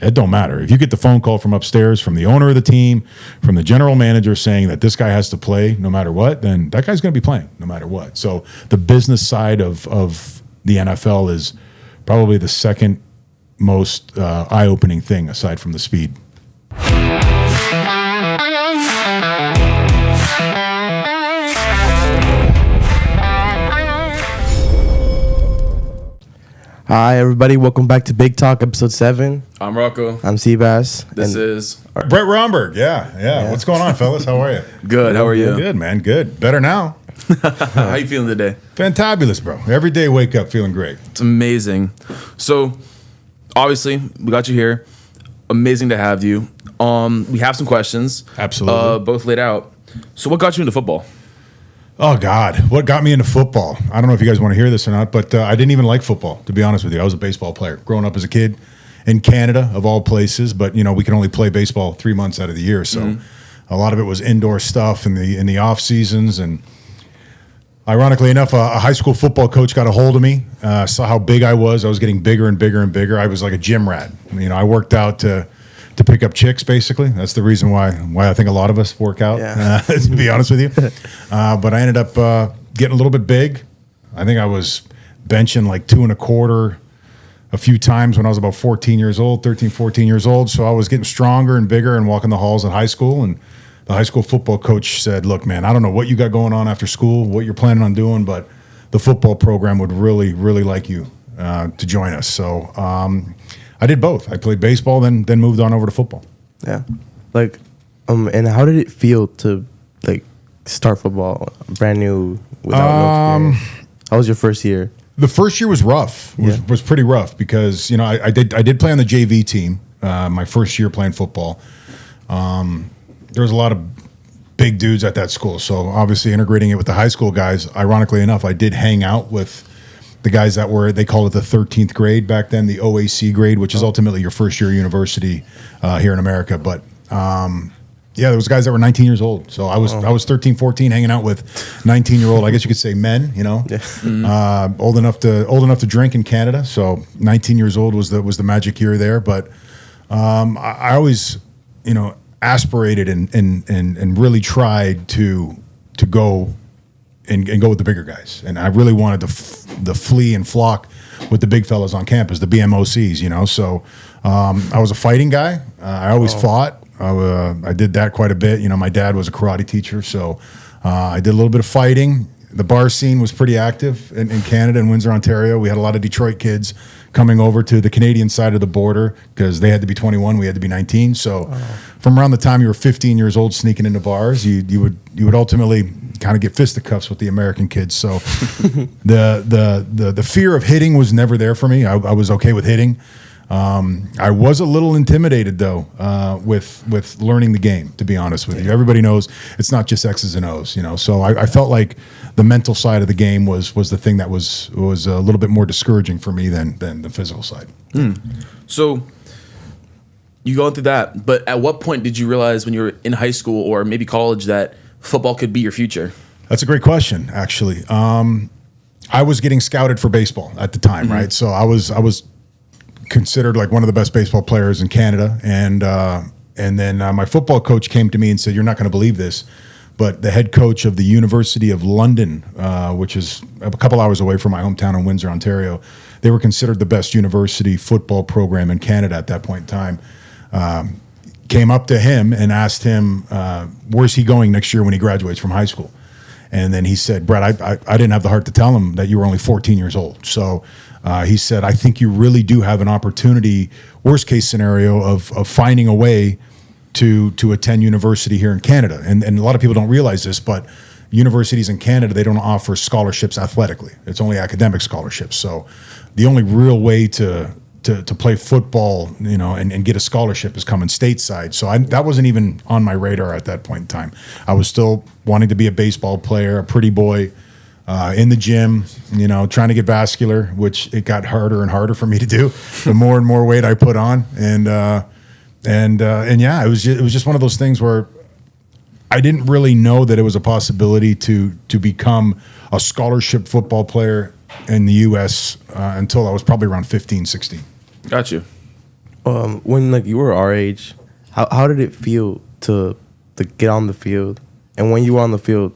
it don't matter. If you get the phone call from upstairs, from the owner of the team, from the general manager saying that this guy has to play no matter what, then that guy's going to be playing no matter what. So the business side of the NFL is probably the second most eye-opening thing aside from the speed. Hi, everybody. Welcome back to Big Talk, episode 7. I'm Rocco. I'm Sebass. This is Brett Romberg. Yeah. What's going on, fellas? How are you? good. How are you? Good, man. Good. Better now. How you feeling today? Fantabulous, bro. Every day wake up feeling great. It's amazing. So, obviously, we got you here. Amazing to have you. We have some questions. Absolutely. Both laid out. So, what got you into football? Oh, God. What got me into football? I don't know if you guys want to hear this or not, but I didn't even like football, to be honest with you. I was a baseball player growing up as a kid in Canada, of all places. But, we can only play baseball 3 months out of the year. So a lot of it was indoor stuff in the off seasons. And ironically enough, a high school football coach got a hold of me, saw how big I was. I was getting bigger and bigger and bigger. I was like a gym rat. I worked out to pick up chicks, basically. That's the reason why I think a lot of us work out, to be honest with you. But I ended up getting a little bit big. I think I was benching like 2.25 a few times when I was about 13, 14 years old. So I was getting stronger and bigger and walking the halls at high school. And the high school football coach said, look, man, I don't know what you got going on after school, what you're planning on doing, but the football program would really, really like you to join us. So I did both. I played baseball, then moved on over to football. Yeah. And how did it feel to, start football brand new without no experience? How was your first year? The first year was rough. Was pretty rough because, I did play on the JV team my first year playing football. There was a lot of big dudes at that school. So obviously integrating it with the high school guys, ironically enough, I did hang out with the guys that they call it the 13th grade back then, the OAC grade, which is ultimately your first year university here in America. But there was guys that were 19 years old. So I was 13, 14, hanging out with 19-year-old, I guess you could say men, old enough to drink in Canada. So 19 years old was the magic year there. But I always, aspirated and really tried to go and go with the bigger guys. And I really wanted to flee and flock with the big fellas on campus, the BMOCs, So I was a fighting guy. I always fought. I did that quite a bit. My dad was a karate teacher, so I did a little bit of fighting. The bar scene was pretty active in Canada and Windsor, Ontario. We had a lot of Detroit kids coming over to the Canadian side of the border because they had to be 21, we had to be 19. So from around the time you were 15 years old sneaking into bars, you would ultimately kind of get fisticuffs with the American kids. So the fear of hitting was never there for me. I was okay with hitting. I was a little intimidated though with learning the game, to be honest with you. Everybody knows it's not just X's and O's, So I felt like the mental side of the game was the thing that was a little bit more discouraging for me than the physical side. So you going through that, but at what point did you realize when you were in high school or maybe college that football could be your future? That's a great question, actually. I was getting scouted for baseball at the time, right? So I was considered like one of the best baseball players in Canada, and then my football coach came to me and said, "You're not going to believe this, but the head coach of the University of London, which is a couple hours away from my hometown in Windsor, Ontario, they were considered the best university football program in Canada at that point in time." Came up to him and asked him, "Where's he going next year when he graduates from high school?" And then he said, "Brett, I didn't have the heart to tell him that you were only 14 years old." So he said, "I think you really do have an opportunity, worst case scenario, of finding a way to attend university here in Canada." And a lot of people don't realize this, but universities in Canada, they don't offer scholarships athletically. It's only academic scholarships. So the only real way to play football, and get a scholarship is coming stateside. So that wasn't even on my radar at that point in time. I was still wanting to be a baseball player, a pretty boy, in the gym, trying to get vascular, which it got harder and harder for me to do the more and more weight I put on. And it was just one of those things where I didn't really know that it was a possibility to become a scholarship football player in the U.S. Until I was probably around 15, 16. Got you. When like you were our age, how did it feel to get on the field? And when you were on the field,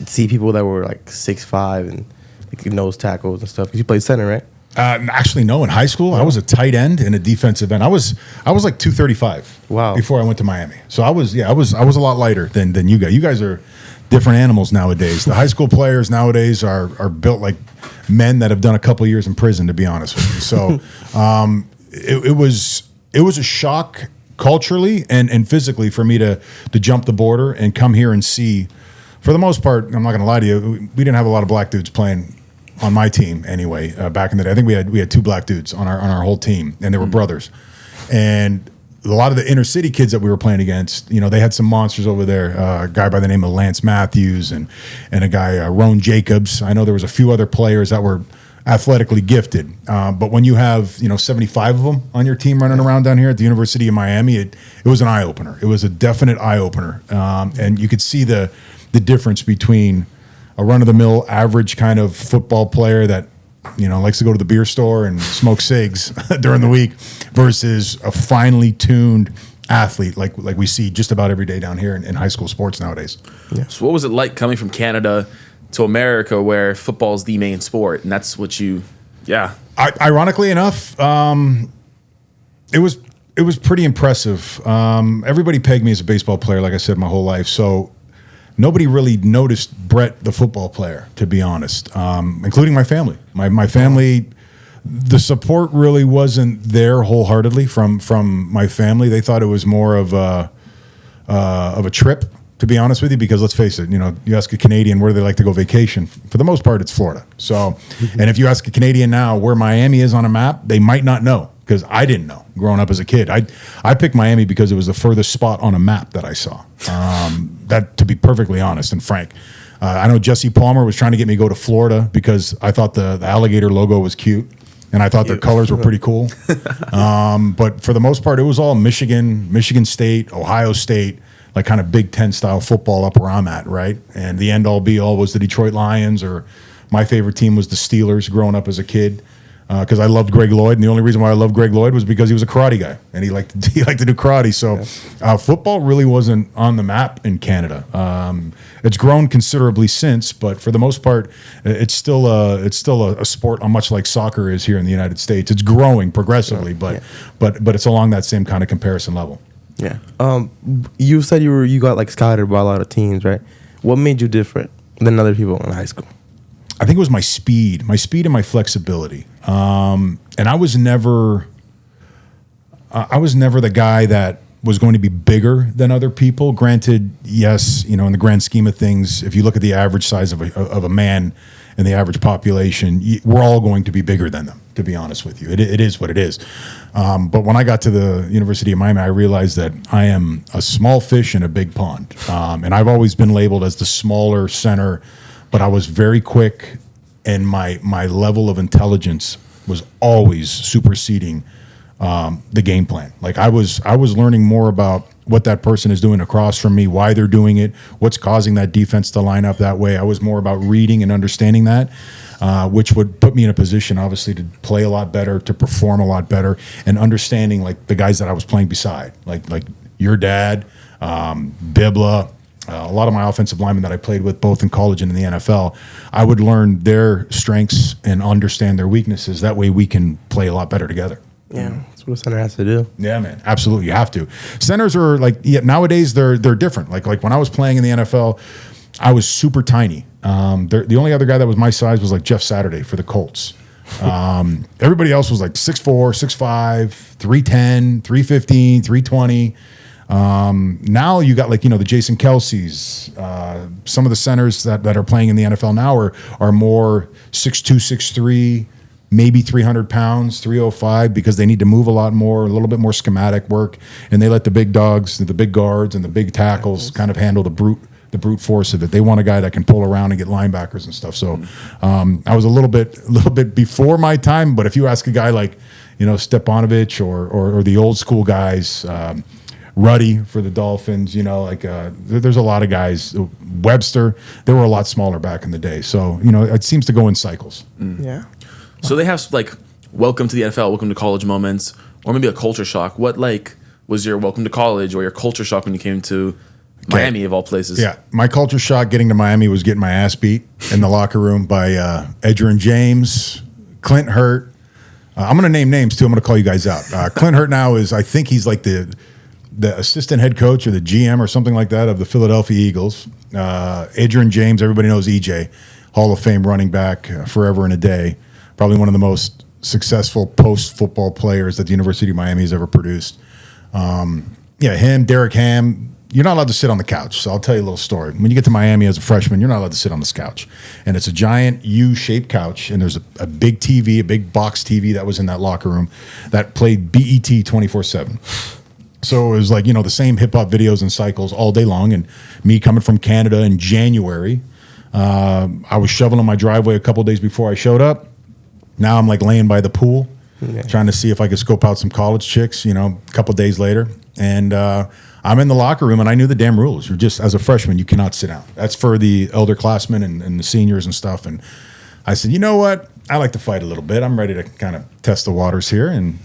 see people that were like 6'5" and like nose tackles and stuff. 'Cause you played center, right? Actually, no. In high school, I was a tight end and a defensive end. I was like 235. Wow. Before I went to Miami, so I was a lot lighter than you guys. You guys are different animals nowadays. The high school players nowadays are built like men that have done a couple years in prison. To be honest with you, so it was a shock culturally and physically for me to jump the border and come here and see. For the most part, I'm not going to lie to you, we didn't have a lot of black dudes playing on my team anyway. Back in the day, I think we had 2 black dudes on our whole team, and they were brothers. And a lot of the inner city kids that we were playing against, they had some monsters over there. A guy by the name of Lance Matthews and a guy Roan Jacobs. I know there was a few other players that were athletically gifted. But when you have 75 of them on your team running around down here at the University of Miami, it was an eye opener. It was a definite eye opener, and you could see the difference between a run-of-the-mill average kind of football player that likes to go to the beer store and smoke cigs during the week versus a finely tuned athlete like we see just about every day down here in high school sports nowadays. Yeah. So what was it like coming from Canada to America, where football is the main sport, and that's what Ironically enough, it was pretty impressive. Everybody pegged me as a baseball player, like I said, my whole life. So nobody really noticed Brett, the football player, to be honest, including my family. My family, the support really wasn't there wholeheartedly from my family. They thought it was more of a trip, to be honest with you, because let's face it, you ask a Canadian where do they like to go vacation, for the most part, it's Florida. So, and if you ask a Canadian now where Miami is on a map, they might not know, because I didn't know growing up as a kid. I picked Miami because it was the furthest spot on a map that I saw. That, to be perfectly honest and frank. I know Jesse Palmer was trying to get me to go to Florida because I thought the alligator logo was cute, and I thought their colors were pretty cool. But for the most part, it was all Michigan State, Ohio State, like kind of Big Ten style football up where I'm at, right? And the end all be all was the Detroit Lions, or my favorite team was the Steelers growing up as a kid, because I loved Greg Lloyd, and the only reason why I loved Greg Lloyd was because he was a karate guy and he liked to do karate. So football really wasn't on the map in Canada. It's grown considerably since, but for the most part, it's still a sport much like soccer is here in the United States. It's growing progressively, but it's along that same kind of comparison level. Yeah. You said you got like scouted by a lot of teams, right? What made you different than other people in high school? I think it was my speed and my flexibility. And I was never the guy that was going to be bigger than other people. Granted, yes, in the grand scheme of things, if you look at the average size of a man in the average population, we're all going to be bigger than them, to be honest with you. It is what it is. But when I got to the University of Miami, I realized that I am a small fish in a big pond. And I've always been labeled as the smaller center, but I was very quick, and my level of intelligence was always superseding the game plan. Like I was learning more about what that person is doing across from me, why they're doing it, what's causing that defense to line up that way. I was more about reading and understanding that, which would put me in a position, obviously, to play a lot better, to perform a lot better, and understanding like the guys that I was playing beside, like your dad, Bibla, a lot of my offensive linemen that I played with both in college and in the NFL. I would learn their strengths and understand their weaknesses. That way we can play a lot better together. Yeah, that's what a center has to do. Yeah, man, absolutely, you have to. Centers are nowadays they're different. Like when I was playing in the NFL, I was super tiny. The only other guy that was my size was like Jeff Saturday for the Colts. Everybody else was like 6'4", 6'5", 310, 315, 320. Now you got the Jason Kelce's, some of the centers that are playing in the NFL now are more 6'2", 6'3", maybe 300 pounds, 305, because they need to move a lot more, a little bit more schematic work, and they let the big dogs, the big guards, and the big tackles kind of handle the brute force of it. They want a guy that can pull around and get linebackers and stuff. So I was a little bit before my time, but if you ask a guy like Stepanovich or the old school guys, Ruddy for the Dolphins, there's a lot of guys. Webster, they were a lot smaller back in the day. So, it seems to go in cycles. Yeah. So they have welcome to the NFL, welcome to college moments. or maybe a culture shock. What like was your welcome to college or your culture shock when you came to Miami of all places? Yeah, my culture shock getting to Miami was getting my ass beat in the locker room by Edgerrin James, Clint Hurt. I'm going to name names too. I'm going to call you guys out. Clint Hurt now I think he's like the assistant head coach or the GM or something like that of the Philadelphia Eagles. Adrian James, everybody knows EJ, Hall of Fame running back forever and a day. Probably one of the most successful post-football players that the University of Miami has ever produced. Him, Derek Ham. You're not allowed to sit on the couch. So I'll tell you a little story. When you get to Miami as a freshman, you're not allowed to sit on this couch. And it's a giant U-shaped couch. And there's a big TV, a big box TV that was in that locker room that played BET 24/7. So it was like, the same hip-hop videos and cycles all day long. And me coming from Canada in January, I was shoveling my driveway a couple days before I showed up. Now I'm like laying by the pool, trying to see if I could scope out some college chicks, a couple days later. And I'm in the locker room, and I knew the damn rules. You're just, as a freshman, you cannot sit down. That's for the elder classmen and the seniors and stuff. And I said, you know what? I like to fight a little bit. I'm ready to kind of test the waters here. And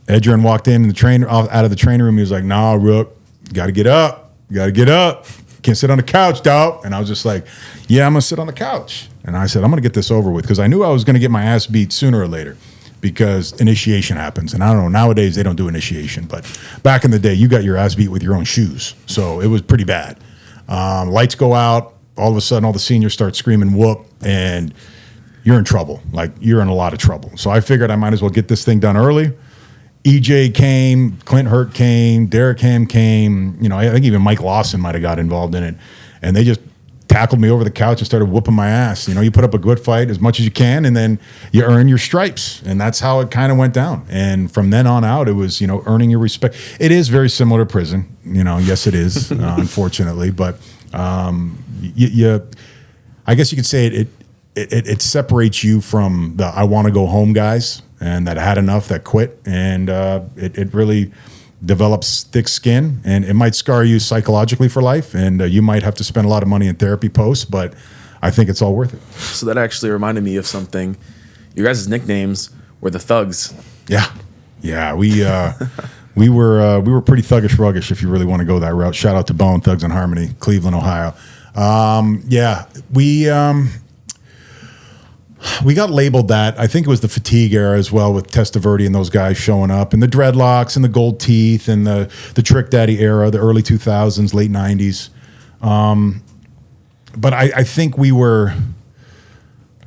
Edgerrin walked in the out of the training room. He was like, "Nah, Rook, got to get up. Got to get up. Can't sit on the couch, dog." And I was just like, "Yeah, I'm gonna sit on the couch." And I said, "I'm gonna get this over with," because I knew I was gonna get my ass beat sooner or later, because initiation happens. And I don't know, nowadays they don't do initiation, but back in the day, you got your ass beat with your own shoes. So it was pretty bad. Lights go out. All of a sudden, all the seniors start screaming "whoop," and you're in trouble. Like, you're in a lot of trouble. So I figured I might as well get this thing done early. EJ came, Clint Hurt came, Derek Ham came. I think even Mike Lawson might have got involved in it. And they just tackled me over the couch and started whooping my ass. You put up a good fight as much as you can, and then you earn your stripes. And that's how it kind of went down. And from then on out, it was, earning your respect. It is very similar to prison. Yes, it is, unfortunately. But I guess you could say it separates you from the "I want to go home" guys, and that had enough, that quit. And it really develops thick skin, and it might scar you psychologically for life, and you might have to spend a lot of money in therapy post, but I think it's all worth it. So that actually reminded me of something. Your guys' nicknames were the Thugs. Yeah, we were pretty thuggish ruggish, if you really want to go that route. Shout out to Bone Thugs and Harmony, Cleveland, Ohio. We got labeled that. I think it was the fatigue era as well, with Testaverde and those guys showing up, and the dreadlocks and the gold teeth and the Trick Daddy era, the early 2000s, late 90s. But I think we were,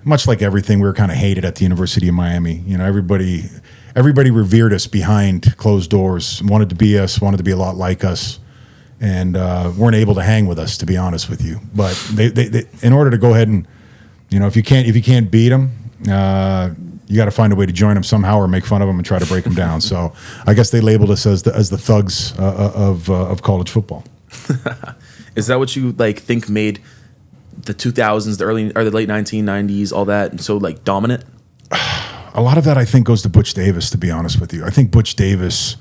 much like everything, we were kind of hated at the University of Miami. Everybody revered us behind closed doors, wanted to be us, wanted to be a lot like us, and weren't able to hang with us, to be honest with you. But they in order to go ahead and, if you can't beat them, you got to find a way to join them somehow or make fun of them and try to break them down. So I guess they labeled us as the thugs of college football. Is that what you think made the 2000s, the early or the late 1990s, all that so dominant? A lot of that, I think, goes to Butch Davis, to be honest with you. I think Butch Davis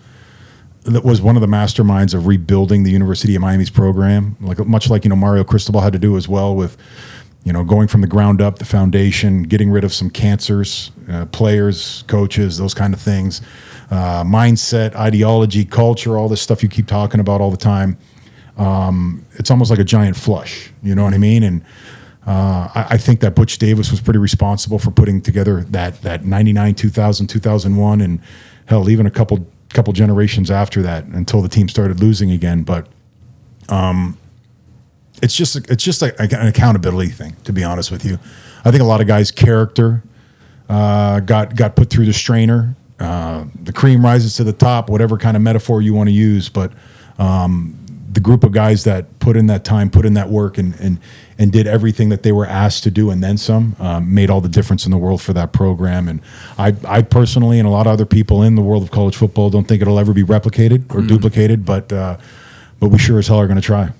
was one of the masterminds of rebuilding the University of Miami's program, much like Mario Cristobal had to do as well with, going from the ground up, the foundation, getting rid of some cancers, players, coaches, those kind of things, mindset, ideology, culture, all this stuff you keep talking about all the time. It's almost like a giant flush, you know what I mean? And I think that Butch Davis was pretty responsible for putting together that 99, 2000, 2001, and hell, even a couple generations after that, until the team started losing again. But it's just an accountability thing, to be honest with you. I think a lot of guys' character got put through the strainer. The cream rises to the top, whatever kind of metaphor you want to use. But the group of guys that put in that time, put in that work, and did everything that they were asked to do and then some, made all the difference in the world for that program. And I personally, and a lot of other people in the world of college football, don't think it'll ever be replicated or duplicated, but we sure as hell are going to try.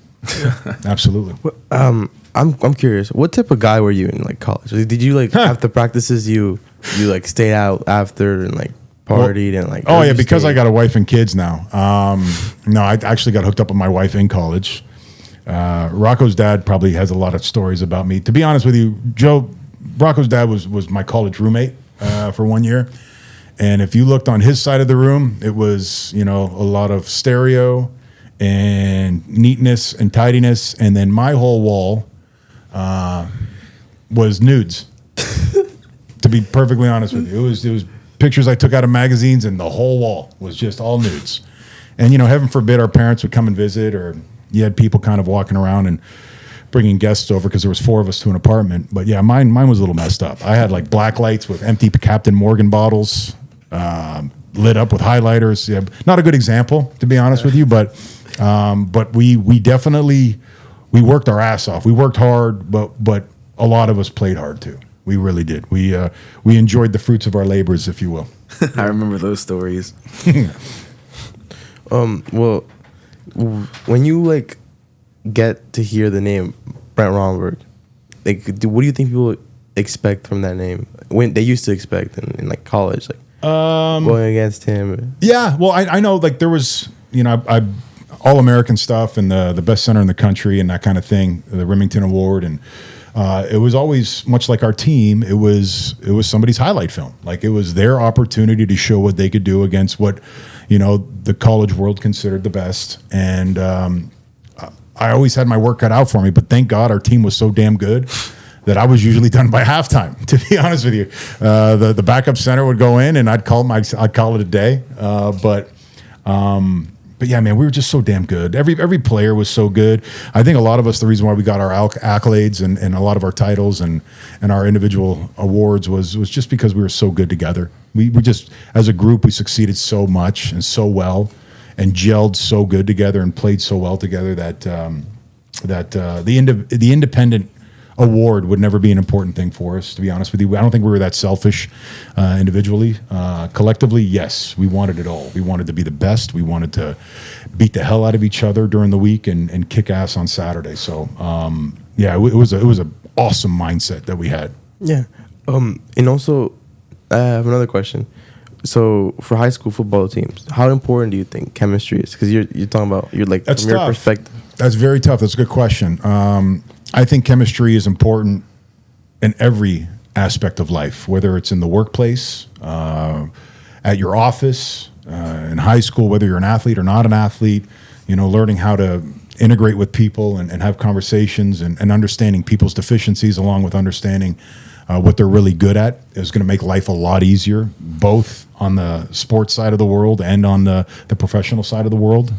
Absolutely. I'm curious. What type of guy were you in college? Did you after practices you stayed out after and partied and Oh yeah, because I got a wife and kids now. No, I actually got hooked up with my wife in college. Rocco's dad probably has a lot of stories about me. To be honest with you, Joe, Rocco's dad was my college roommate for 1 year. And if you looked on his side of the room, it was, a lot of stereo and neatness and tidiness. And then my whole wall was nudes. To be perfectly honest with you, it was pictures I took out of magazines, and the whole wall was just all nudes. And heaven forbid our parents would come and visit, or you had people kind of walking around and bringing guests over because there was 4 of us to an apartment. But yeah, mine was a little messed up. I had like black lights with empty Captain Morgan bottles, lit up with highlighters. Yeah, not a good example, to be honest with you, but we definitely worked our ass off. We worked hard, but a lot of us played hard too. We really did. We enjoyed the fruits of our labors, if you will. I remember those stories. Well, when you get to hear the name Brent Romberg, what do you think people expect from that name? When they used to expect in college, going against him. Yeah, well, I know there was I all American stuff and the best center in the country and that kind of thing, the Remington Award, and it was always much like our team. It was somebody's highlight film. It was their opportunity to show what they could do against what the college world considered the best. And I always had my work cut out for me, but thank God our team was so damn good that I was usually done by halftime. To be honest with you, the backup center would go in, and I'd call it a day. But yeah, man, we were just so damn good. Every player was so good. I think a lot of us, the reason why we got our accolades and a lot of our titles and our individual awards was just because we were so good together. We just, as a group, we succeeded so much and so well and gelled so good together and played so well together that the independent award would never be an important thing for us, to be honest with you. I don't think we were that selfish individually. Collectively, yes, we wanted it all. We wanted to be the best. We wanted to beat the hell out of each other during the week and kick ass on Saturday. So, yeah, it was an awesome mindset that we had. Yeah. And also, I have another question. So, for high school football teams, how important do you think chemistry is? Because you're talking about, That's from your tough. perspective. That's very tough. That's a good question. I think chemistry is important in every aspect of life, whether it's in the workplace, at your office, in high school, whether you're an athlete or not an athlete, learning how to integrate with people and have conversations and understanding people's deficiencies along with understanding what they're really good at is going to make life a lot easier, both on the sports side of the world and on the professional side of the world.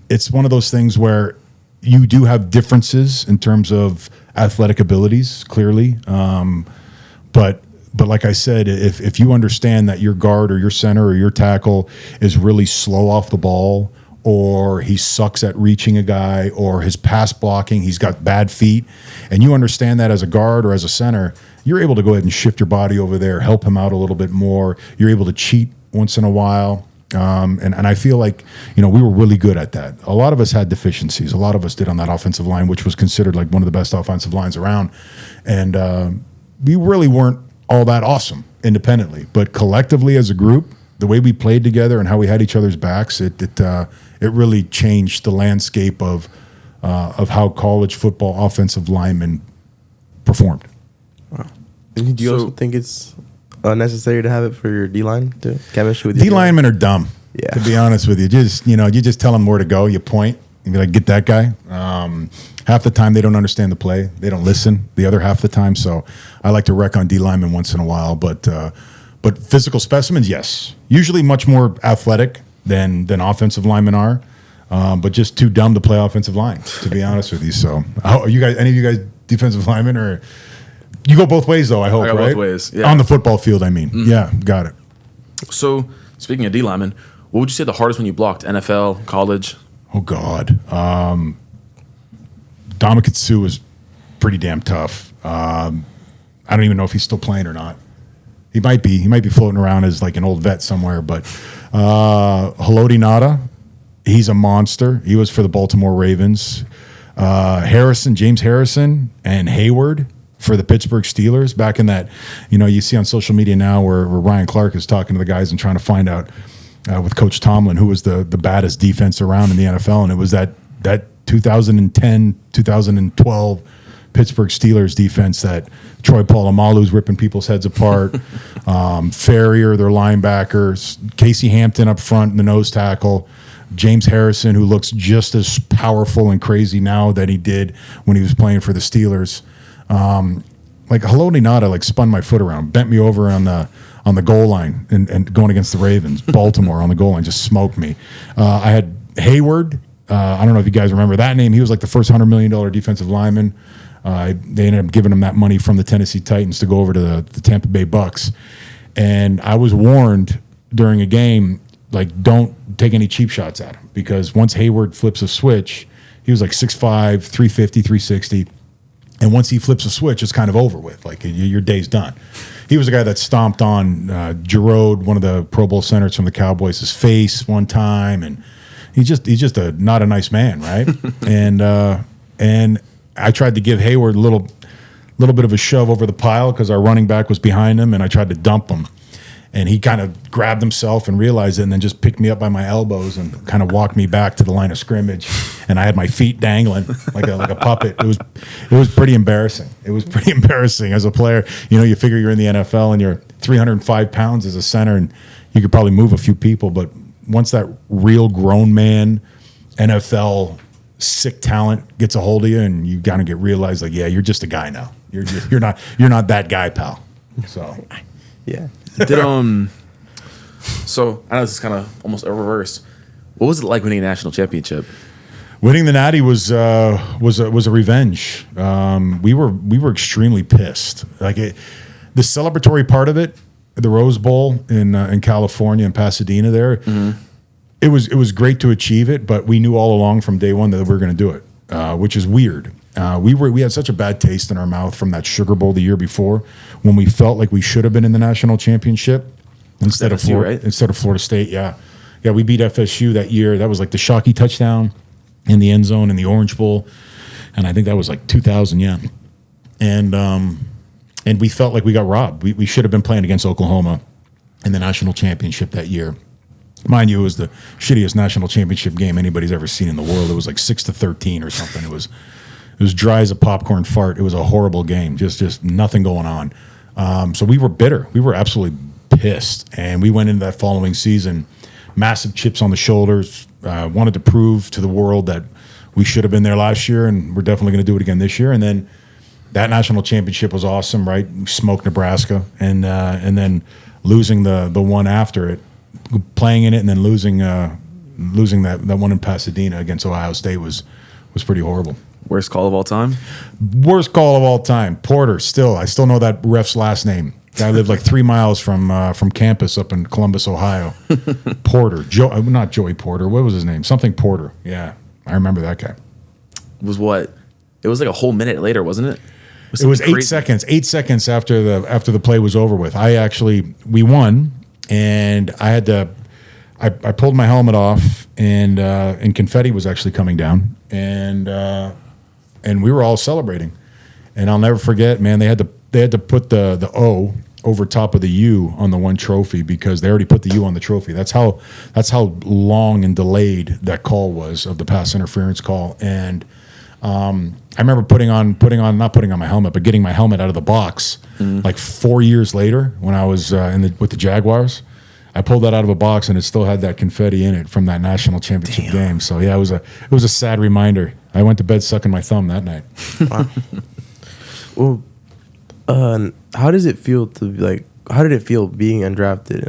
It's one of those things where you do have differences in terms of athletic abilities, clearly. But like I said, if you understand that your guard or your center or your tackle is really slow off the ball, or he sucks at reaching a guy, or his pass blocking, he's got bad feet, and you understand that as a guard or as a center, you're able to go ahead and shift your body over there, help him out a little bit more. You're able to cheat once in a while. And I feel like, we were really good at that. A lot of us had deficiencies. A lot of us did on that offensive line, which was considered one of the best offensive lines around. And we really weren't all that awesome independently. But collectively as a group, the way we played together and how we had each other's backs, it really changed the landscape of how college football offensive linemen performed. Wow. And do you also think it's necessary to have it for your D-line too? Chemistry with D linemen are dumb. Yeah. To be honest with you, you just tell them where to go. You point. You be like, get that guy. Half the time they don't understand the play. They don't listen. The other half the time. So I like to wreck on D linemen once in a while. But physical specimens, yes. Usually much more athletic than offensive linemen are. But just too dumb to play offensive line. To be honest with you. So are you guys? Any of you guys defensive linemen or? You go both ways, though, I hope, I go right? both ways, yeah. On the football field, I mean. Mm-hmm. Yeah, got it. So, speaking of D linemen, what would you say the hardest one you blocked? NFL, college? Oh, God. Dominic Sue was pretty damn tough. I don't even know if he's still playing or not. He might be. He might be floating around as an old vet somewhere. But Haloti Nada, he's a monster. He was for the Baltimore Ravens. James Harrison, and Hayward for the Pittsburgh Steelers back in that, you see on social media now where Ryan Clark is talking to the guys and trying to find out with Coach Tomlin who was the baddest defense around in the NFL. And it was that 2010, 2012 Pittsburgh Steelers defense that Troy Polamalu's ripping people's heads apart. Ferrier, their linebackers. Casey Hampton up front in the nose tackle. James Harrison, who looks just as powerful and crazy now that he did when he was playing for the Steelers. Like Haloti Ngata, like spun my foot around, bent me over on the goal line and going against the Ravens. Baltimore on the goal line just smoked me. I had Hayward. I don't know if you guys remember that name. He was like the first $100 million defensive lineman. They ended up giving him that money from the Tennessee Titans to go over to the Tampa Bay Bucks. And I was warned during a game, like, don't take any cheap shots at him, because once Hayward flips a switch, he was like 6'5", 350, 360. And once he flips a switch, it's kind of over with. Like, your day's done. He was the guy that stomped on Giroud, one of the Pro Bowl centers from the Cowboys' face one time, and he's just not a nice man, right? and I tried to give Hayward a little bit of a shove over the pile because our running back was behind him, and I tried to dump him. And he kind of grabbed himself and realized it, and then just picked me up by my elbows and kind of walked me back to the line of scrimmage. And I had my feet dangling like a puppet. It was pretty embarrassing. It was pretty embarrassing as a player. You know, you figure you're in the NFL and you're 305 pounds as a center, and you could probably move a few people. But once that real grown man NFL sick talent gets a hold of you, and you gotta get realized, like, yeah, you're just a guy now. You're not that guy, pal. So Yeah. So I know this is kind of almost a reverse. What was it like winning a national championship? Winning the Natty was a revenge. We were extremely pissed. Like the celebratory part of it, the Rose Bowl in California, in Pasadena. There, it was great to achieve it, but we knew all along from day one that we were going to do it, which is weird. We had such a bad taste in our mouth from that Sugar Bowl the year before, when we felt like we should have been in the national championship instead of Florida, right? Instead of Florida State. Yeah, we beat FSU that year. That was like the Shockey touchdown in the end zone in the Orange Bowl, and I think that was like 2000. Yeah, and we felt like we got robbed. We should have been playing against Oklahoma in the national championship that year. Mind you, it was the shittiest national championship game anybody's ever seen in the world. It was like 6-13 or something. It was dry as a popcorn fart. It was a horrible game. Just nothing going on. So we were bitter. We were absolutely pissed. And we went into that following season, massive chips on the shoulders, wanted to prove to the world that we should have been there last year, and we're definitely going to do it again this year. And then that national championship was awesome, right? We smoked Nebraska, and then losing the one after it, playing in it, and then losing that one in Pasadena against Ohio State was pretty horrible. Worst call of all time? Worst call of all time. Porter. I still know that ref's last name. Guy lived like 3 miles from campus up in Columbus, Ohio. Porter. Not Joey Porter. What was his name? Something Porter. Yeah, I remember that guy. Was what? It was like a whole minute later, wasn't it? It was 8 seconds. 8 seconds after the play was over with. We won, and I had to. I pulled my helmet off, and confetti was actually coming down, and we were all celebrating. And I'll never forget, man. They had to put the O over top of the U on the one trophy, because they already put the U on the trophy. That's how long and delayed that call was, of the pass interference call. And I remember not putting on my helmet, but getting my helmet out of the box like 4 years later when I was with the Jaguars. I pulled that out of a box, and it still had that confetti in it from that national championship game. So yeah, it was a sad reminder. I went to bed sucking my thumb that night. Wow. Well, how does it feel to how did it feel being undrafted?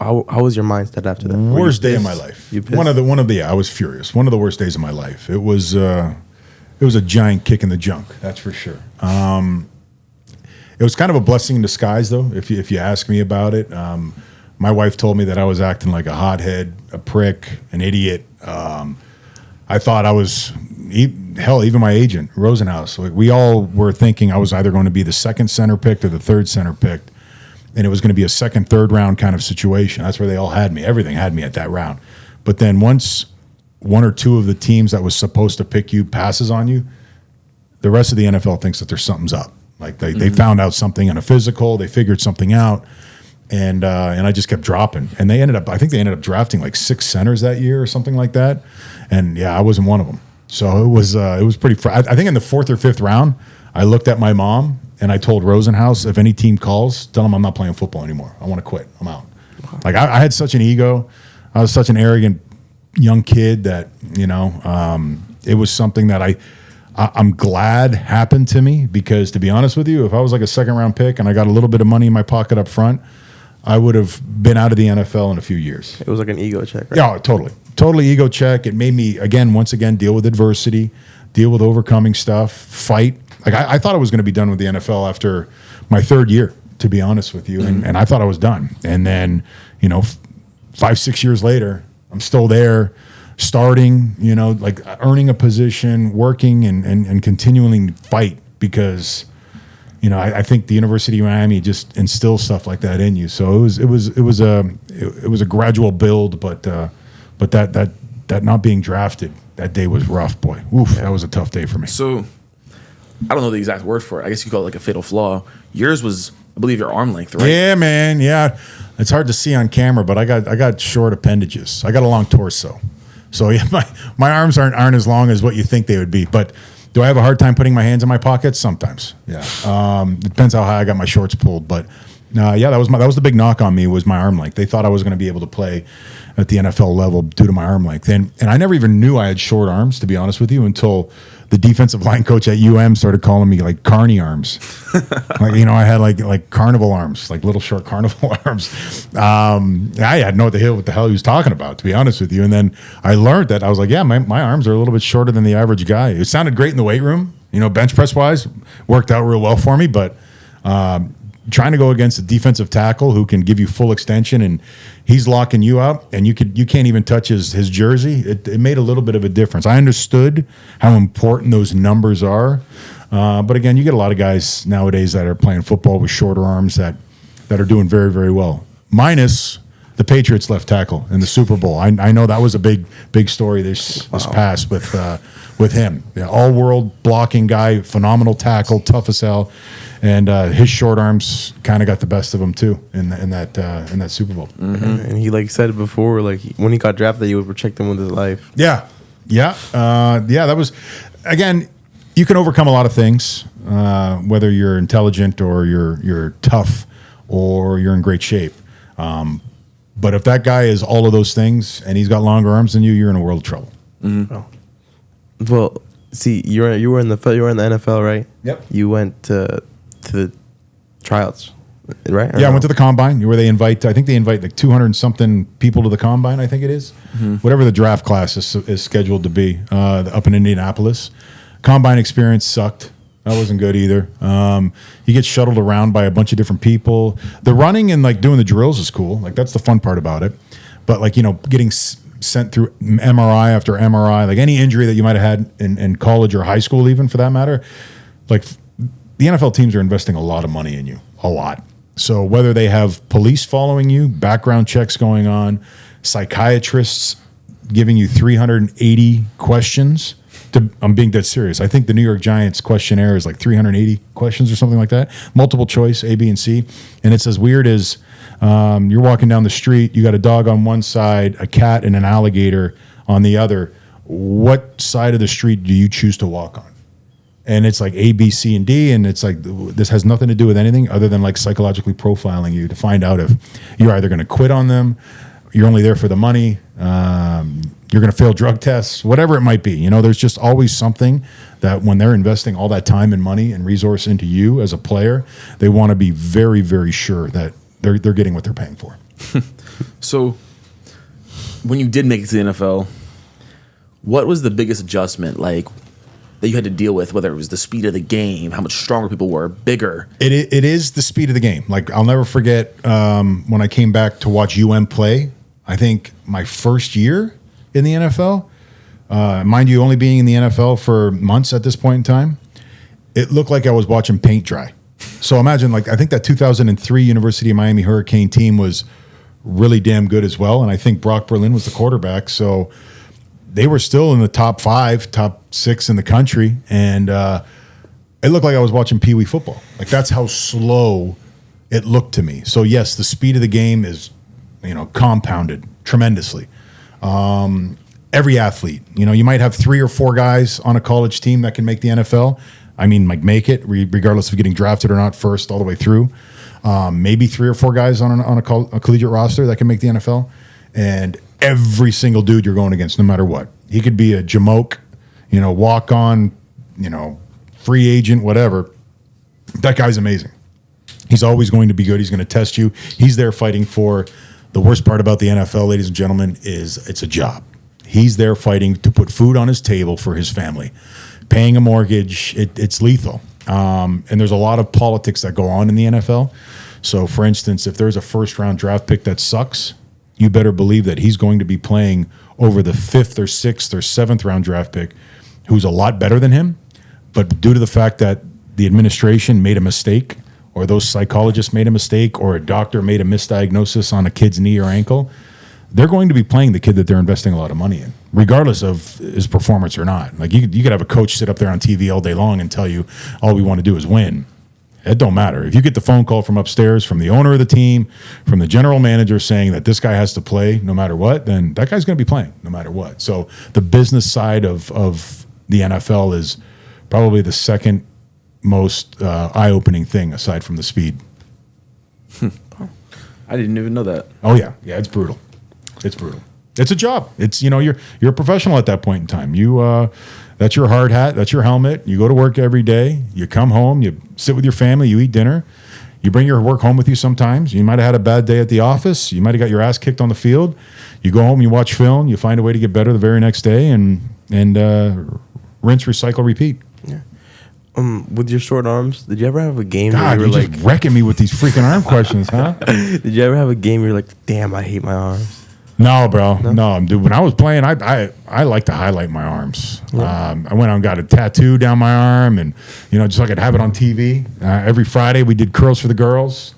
How was your mindset after that? Worst day of my life. You pissed? I was furious. One of the worst days of my life. It was a giant kick in the junk. That's for sure. It was kind of a blessing in disguise, though, if you ask me about it. My wife told me that I was acting like a hothead, a prick, an idiot. I thought I was, even my agent, Rosenhaus, we all were thinking I was either going to be the second center picked or the third center picked, and it was going to be a second, third round kind of situation. That's where they all had me. Everything had me at that round. But then once one or two of the teams that was supposed to pick you passes on you, the rest of the NFL thinks that there's something's up. Like they found out something in a physical, they figured something out, and I just kept dropping. And I think they ended up drafting like 6 centers that year or something like that. And yeah, I wasn't one of them. So it was pretty. I think in the 4th or 5th round, I looked at my mom and I told Rosenhaus, if any team calls, tell them I'm not playing football anymore. I want to quit. I'm out. Like I had such an ego. I was such an arrogant young kid that it was something that I'm glad happened to me, because to be honest with you, if I was like a 2nd round pick and I got a little bit of money in my pocket up front, I would have been out of the NFL in a few years. It was like an ego check, right? Yeah, totally ego check. It made me once again deal with adversity, deal with overcoming stuff, fight. Like I thought I was going to be done with the NFL after my 3rd year, to be honest with you, and I thought I was done. And then 5-6 years later, I'm still there, starting, like earning a position, working, and continually fight, because I think the University of Miami just instills stuff like that in you. So it was a gradual build, but that not being drafted that day was rough, boy. Oof, that was a tough day for me. So I don't know the exact word for it. I guess you call it like a fatal flaw. Yours was, I believe, your arm length, right? Yeah, man. Yeah, it's hard to see on camera, but I got short appendages. I got a long torso, so yeah, my arms aren't as long as what you think they would be, but. Do I have a hard time putting my hands in my pockets? Sometimes, yeah. It depends how high I got my shorts pulled, but yeah, that was the big knock on me, was my arm length. They thought I was going to be able to play at the NFL level due to my arm length, and I never even knew I had short arms, to be honest with you, until the defensive line coach at UM started calling me like carny arms. Like I had like carnival arms, like little short carnival arms. I had no idea what the hell he was talking about, to be honest with you. And then I learned that I was like, yeah, my arms are a little bit shorter than the average guy. It sounded great in the weight room, bench press wise, worked out real well for me, but trying to go against a defensive tackle who can give you full extension and he's locking you up and you can't even touch his jersey. It made a little bit of a difference. I understood how important those numbers are. But again, you get a lot of guys nowadays that are playing football with shorter arms that are doing very, very well. Minus the Patriots left tackle in the Super Bowl. I know that was a big story this past with him. Yeah, all-world blocking guy, phenomenal tackle, tough as hell. And his short arms kind of got the best of him too in that Super Bowl. Mm-hmm. And he said before, when he got drafted, he would protect him with his life. Yeah. That was, again, you can overcome a lot of things, whether you're intelligent or you're tough or you're in great shape. But if that guy is all of those things and he's got longer arms than you, you're in a world of trouble. Mm-hmm. Oh. Well, see, you were in the NFL, right? Yep. You went to the tryouts, right? Yeah, I went to the combine where they invite like 200 and something people to the combine. I think it is whatever the draft class is scheduled to be up in Indianapolis. Combine experience sucked. That wasn't good either. You get shuttled around by a bunch of different people. The running and doing the drills is cool. That's the fun part about it. But getting sent through MRI after MRI, any injury that you might have had in college or high school, even for that matter, the NFL teams are investing a lot of money in you, a lot. So whether they have police following you, background checks going on, psychiatrists giving you 380 questions. I'm being dead serious. I think the New York Giants questionnaire is 380 questions or something like that. Multiple choice, A, B, and C. And it's as weird as you're walking down the street, you got a dog on one side, a cat and an alligator on the other. What side of the street do you choose to walk on? And it's A, B, C, and D, and it's this has nothing to do with anything other than psychologically profiling you to find out if you're either going to quit on them, you're only there for the money, you're going to fail drug tests, whatever it might be. There's just always something that when they're investing all that time and money and resource into you as a player, they want to be very, very sure that they're getting what they're paying for. So when you did make it to the NFL, what was the biggest adjustment that you had to deal with, whether it was the speed of the game, how much stronger people were, bigger? It is the speed of the game. I'll never forget when I came back to watch UM play, I think my first year in the NFL, mind you, only being in the NFL for months at this point in time, it looked like I was watching paint dry. So imagine, I think that 2003 University of Miami Hurricane team was really damn good as well. And I think Brock Berlin was the quarterback. So they were still in the top 5, top 6 in the country. And it looked like I was watching Pee Wee football. That's how slow it looked to me. So yes, the speed of the game is, compounded tremendously. And every athlete. You know, you might have 3 or 4 guys on a college team that can make the NFL. I mean, like make it regardless of getting drafted or not first all the way through. Maybe 3 or 4 guys on a collegiate roster that can make the NFL. And every single dude you're going against, no matter what. He could be a Jamoke, you know, walk on, you know, free agent, whatever. That guy's amazing. He's always going to be good. He's going to test you. He's there fighting for the worst part about the NFL, ladies and gentlemen, is it's a job. He's there fighting to put food on his table for his family. Paying a mortgage, it's lethal. And there's a lot of politics that go on in the NFL. So, for instance, if there's a first-round draft pick that sucks, you better believe that he's going to be playing over the 5th or 6th or 7th round draft pick who's a lot better than him. But due to the fact that the administration made a mistake, or those psychologists made a mistake, or a doctor made a misdiagnosis on a kid's knee or ankle, they're going to be playing the kid that they're investing a lot of money in, regardless of his performance or not. Like you could have a coach sit up there on TV all day long and tell you all we want to do is win. It don't matter. If you get the phone call from upstairs, from the owner of the team, from the general manager saying that this guy has to play no matter what, then that guy's going to be playing no matter what. So the business side of the NFL is probably the second most eye-opening thing aside from the speed. I didn't even know that. Oh yeah, it's brutal. It's brutal. It's a job. It's, you know, you're a professional at that point in time. You that's your hard hat, that's your helmet. You go to work every day. You come home, you sit with your family, you eat dinner. You bring your work home with you sometimes. You might have had a bad day at the office. You might have got your ass kicked on the field. You go home, you watch film, you find a way to get better the very next day, and rinse, recycle, repeat. Yeah. With your short arms, did you ever have a game God, where you were like just wrecking me with these freaking arm questions, huh? Did you ever have a game where you're like, damn, I hate my arms? No, bro. No, dude. When I was playing, I like to highlight my arms. I went out and got a tattoo down my arm, and you know, just so I could have it on TV. Every Friday, we did curls for the girls.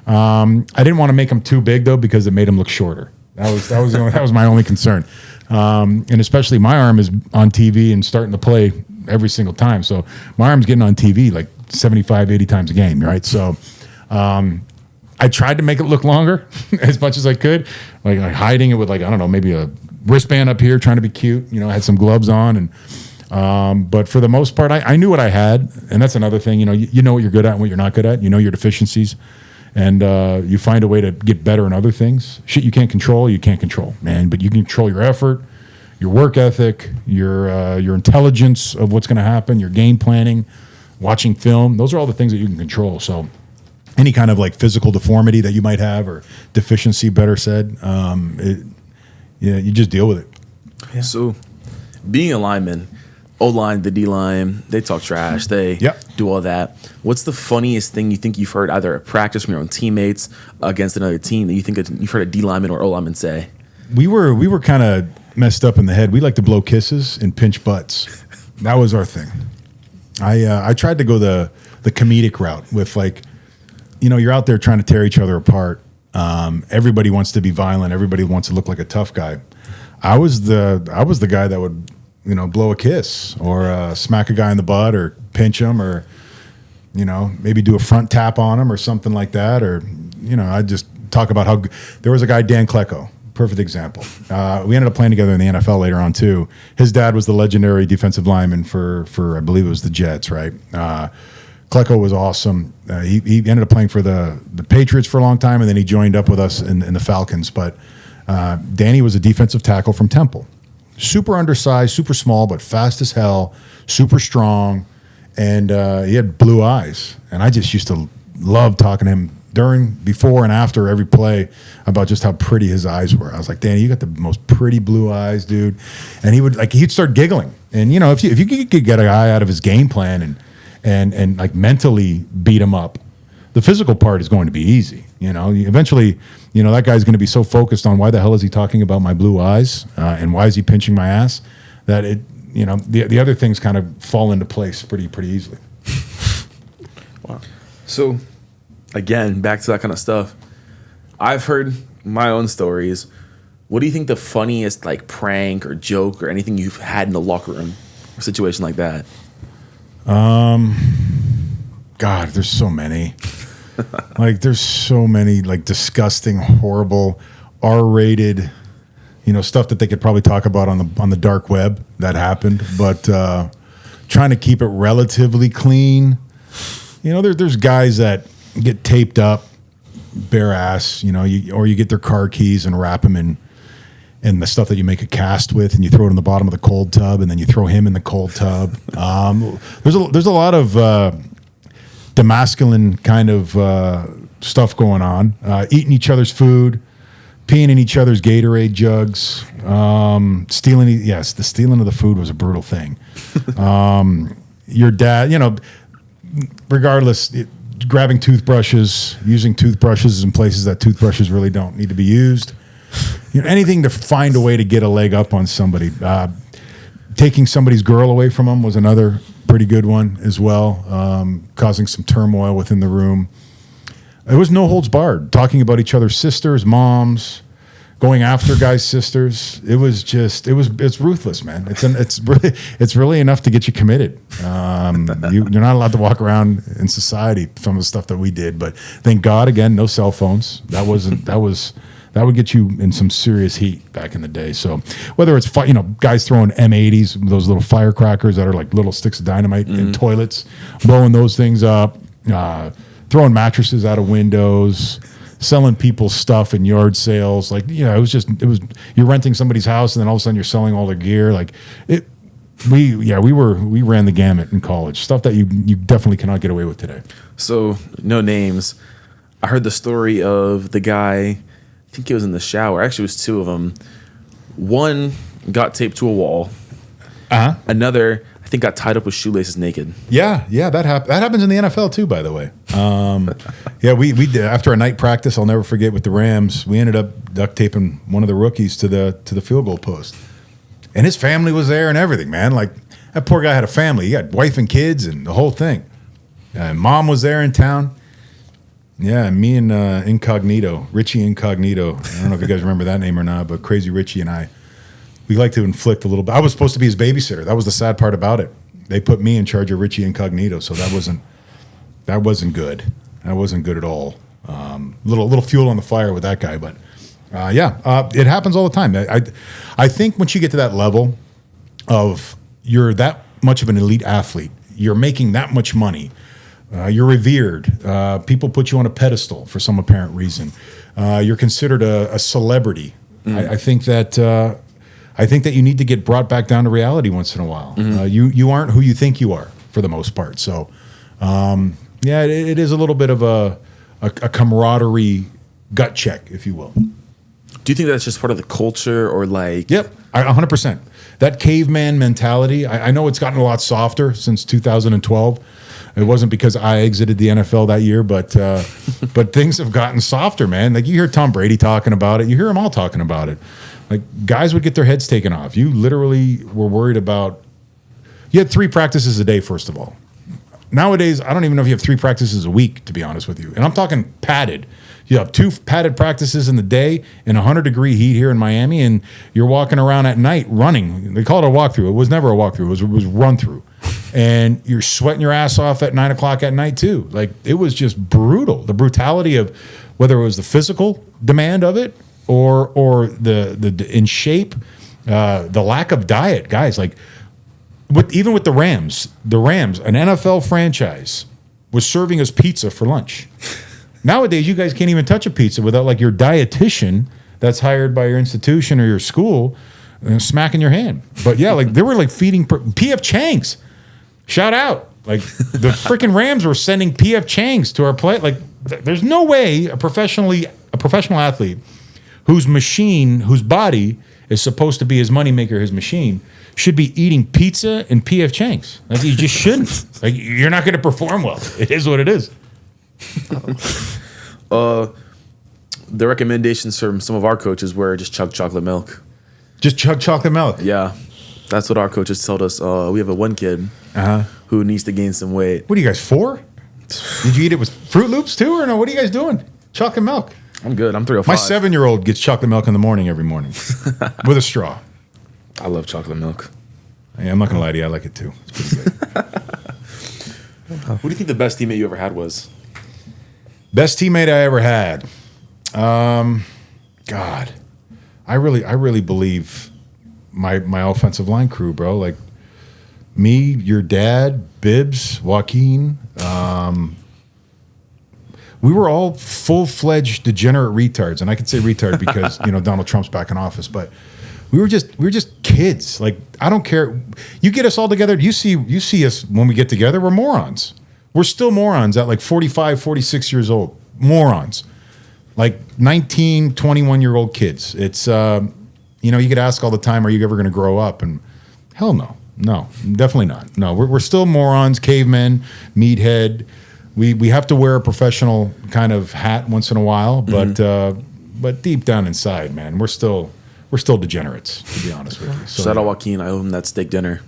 I didn't want to make them too big though, because it made them look shorter. That was my only concern. And especially my arm is on TV and starting to play every single time. So my arm's getting on TV like 75, 80 times a game, right? So I tried to make it look longer as much as I could, like hiding it with like, I don't know, maybe a wristband up here, trying to be cute. You know, I had some gloves on, and but for the most part, I knew what I had, and that's another thing. You know, you know what you're good at and what you're not good at. You know your deficiencies, and you find a way to get better in other things. Shit you can't control, man. But you can control your effort, your work ethic, your intelligence of what's going to happen, your game planning, watching film. Those are all the things that you can control. So any kind of like physical deformity that you might have, or deficiency, better said, you just deal with it. Yeah. So being a lineman, O-line, the D-line, they talk trash. They do all that. What's the funniest thing you think you've heard either at practice from your own teammates against another team that you think you've heard a D-lineman or O-lineman say? We were kind of messed up in the head. We like to blow kisses and pinch butts. That was our thing. I tried to go the comedic route with, like, you know, you're out there trying to tear each other apart. Everybody wants to be violent. Everybody wants to look like a tough guy. I was the guy that would, you know, blow a kiss or smack a guy in the butt or pinch him, or, you know, maybe do a front tap on him or something like that. Or, you know, I just talk about how there was a guy, Dan Klecko, perfect example. We ended up playing together in the NFL later on too. His dad was the legendary defensive lineman for I believe it was the Jets, right? Klecko was awesome. He ended up playing for the Patriots for a long time, and then he joined up with us in the Falcons. But Danny was a defensive tackle from Temple. Super undersized, super small, but fast as hell, super strong, and he had blue eyes. And I just used to love talking to him before, and after every play about just how pretty his eyes were. I was like, Danny, you got the most pretty blue eyes, dude. And he'd start giggling. And, you know, if you could get a guy out of his game plan and like mentally beat him up, the physical part is going to be easy. You know, eventually, you know, that guy's going to be so focused on why the hell is he talking about my blue eyes and why is he pinching my ass, that it, you know, the other things kind of fall into place pretty easily. Wow. So, again, back to that kind of stuff. I've heard my own stories. What do you think the funniest like prank or joke or anything you've had in the locker room, or situation like that? God, there's so many. Like, there's so many like disgusting, horrible, R-rated stuff that they could probably talk about on the dark web that happened, but trying to keep it relatively clean. There's guys that get taped up, bare ass, or you get their car keys and wrap them in the stuff that you make a cast with, and you throw it in the bottom of the cold tub, and then you throw him in the cold tub. There's a lot of demasculine kind of stuff going on. Eating each other's food, peeing in each other's Gatorade jugs, stealing. Yes, the stealing of the food was a brutal thing. Your dad, regardless, grabbing toothbrushes, using toothbrushes in places that toothbrushes really don't need to be used. Anything to find a way to get a leg up on somebody. Taking somebody's girl away from them was another pretty good one as well, causing some turmoil within the room. It was no holds barred, talking about each other's sisters, moms, going after guys' sisters. It's ruthless, man. It's really enough to get you committed. You're not allowed to walk around in society, some of the stuff that we did, but thank God, again, no cell phones. That would get you in some serious heat back in the day. So whether it's guys throwing M80s, those little firecrackers that are like little sticks of dynamite in toilets, blowing those things up, throwing mattresses out of windows, selling people's stuff in yard sales. You're renting somebody's house and then all of a sudden you're selling all their gear. We ran the gamut in college. Stuff that you definitely cannot get away with today. So no names. I heard the story of the guy. I think he was in the shower. Actually, it was two of them. One got taped to a wall. Another, I think, got tied up with shoelaces naked. Yeah, that happens in the NFL too, by the way. We did after a night practice. I'll never forget with the Rams. We ended up duct taping one of the rookies to the field goal post, and his family was there and everything. Man, like that poor guy had a family. He had wife and kids and the whole thing. Mom was there in town. Yeah, me and Richie Incognito. I don't know if you guys remember that name or not, but Crazy Richie and I, we like to inflict a little bit. I was supposed to be his babysitter. That was the sad part about it. They put me in charge of Richie Incognito, so that wasn't good. That wasn't good at all. Little fuel on the fire with that guy, but it happens all the time. I think once you get to that level of you're that much of an elite athlete, you're making that much money. You're revered. People put you on a pedestal for some apparent reason. You're considered a celebrity. I think that you need to get brought back down to reality once in a while. You aren't who you think you are for the most part. So, it is a little bit of a camaraderie gut check, if you will. Do you think that's just part of the culture, or like? Yep, 100%. That caveman mentality. I know it's gotten a lot softer since 2012. It wasn't because I exited the NFL that year, but things have gotten softer, man. Like you hear Tom Brady talking about it. You hear them all talking about it. Like guys would get their heads taken off. You literally were worried about. You had 3 practices a day, first of all. Nowadays, I don't even know if you have 3 practices a week, to be honest with you. And I'm talking padded. You have 2 padded practices in the day in 100-degree heat here in Miami, and you're walking around at night running. They call it a walkthrough. It was never a walkthrough. It was run through. And you're sweating your ass off at 9 o'clock at night too. Like it was just brutal. The brutality of whether it was the physical demand of it or the in shape, the lack of diet, guys. Like even with the Rams, an NFL franchise was serving us pizza for lunch. Nowadays, you guys can't even touch a pizza without like your dietitian that's hired by your institution or your school smacking your hand. But yeah, like they were like feeding P.F. Chang's. Shout out. Like the freaking Rams were sending P.F. Chang's to our play. Like there's no way a professional athlete whose body is supposed to be his moneymaker, his machine, should be eating pizza and P.F. Chang's. Like you just shouldn't. Like you're not going to perform well. It is what it is. The recommendations from some of our coaches were just chug chocolate milk. Just chug chocolate milk? Yeah. That's what our coaches told us. We have one kid who needs to gain some weight. What are you guys, 4? Did you eat it with Fruit Loops too, or no? What are you guys doing? Chocolate milk. I'm good. I'm 305. My 7-year-old gets chocolate milk in the morning every morning with a straw. I love chocolate milk. Yeah, I'm not going to lie to you. I like it too. It's pretty good. Who do you think the best teammate you ever had was? Best teammate I ever had? God. I really believe my offensive line crew, bro. Like me, your dad, Bibbs, Joaquin. We were all full-fledged degenerate retards, and I can say retard because Donald Trump's back in office. But we were just kids. Like I don't care. You get us all together. You see us when we get together. We're morons. We're still morons at like 45, 46 years old. Morons. Like 19, 21-year-old kids. It's you could ask all the time, are you ever going to grow up? And hell no. No, definitely not. No, we're still morons, cavemen, meathead. We have to wear a professional kind of hat once in a while, but deep down inside, man, we're still degenerates, to be honest with you. So, shout out Joaquin. I owe him that steak dinner.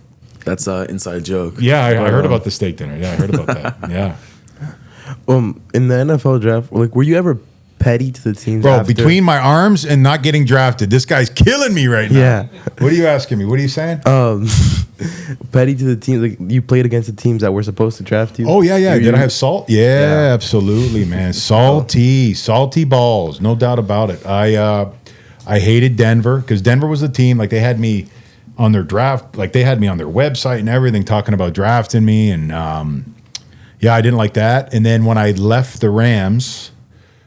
That's an inside joke. Yeah, I heard about the steak dinner. Yeah, I heard about that. Yeah. In the NFL draft, like, were you ever petty to the teams? Bro, after? between my arms and not getting drafted, this guy's killing me right now. Yeah. What are you asking me? What are you saying? Petty to the teams, like you played against the teams that were supposed to draft you. Oh yeah. Did I have salt? Yeah, absolutely, man. Salty balls, no doubt about it. I hated Denver because Denver was the team. Like they had me on their draft, like they had me on their website and everything, talking about drafting me, and I didn't like that. And then when I left the Rams,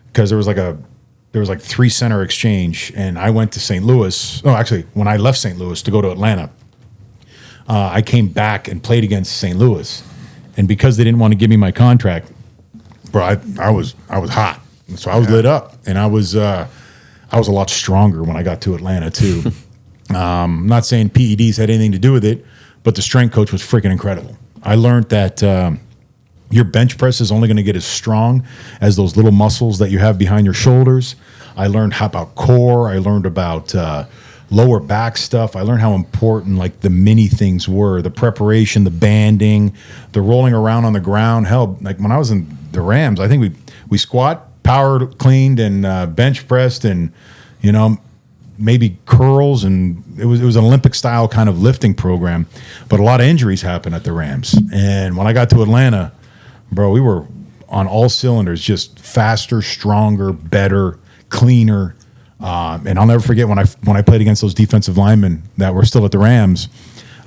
because there was like 3 center exchange, and I went to St. Louis. Oh, actually, when I left St. Louis to go to Atlanta, I came back and played against St. Louis, and because they didn't want to give me my contract, bro, I was hot, so I was lit up, and I was a lot stronger when I got to Atlanta too. I'm not saying PEDs had anything to do with it, but the strength coach was freaking incredible. I learned that your bench press is only going to get as strong as those little muscles that you have behind your shoulders. I learned about core. I learned about lower back stuff. I learned how important like the mini things were, the preparation, the banding, the rolling around on the ground. Hell, like when I was in the Rams, I think we squat, power cleaned, and bench pressed, and maybe curls, and it was an Olympic style kind of lifting program. But a lot of injuries happened at the Rams, and when I got to Atlanta, bro, we were on all cylinders, just faster, stronger, better, cleaner. And I'll never forget when I played against those defensive linemen that were still at the Rams.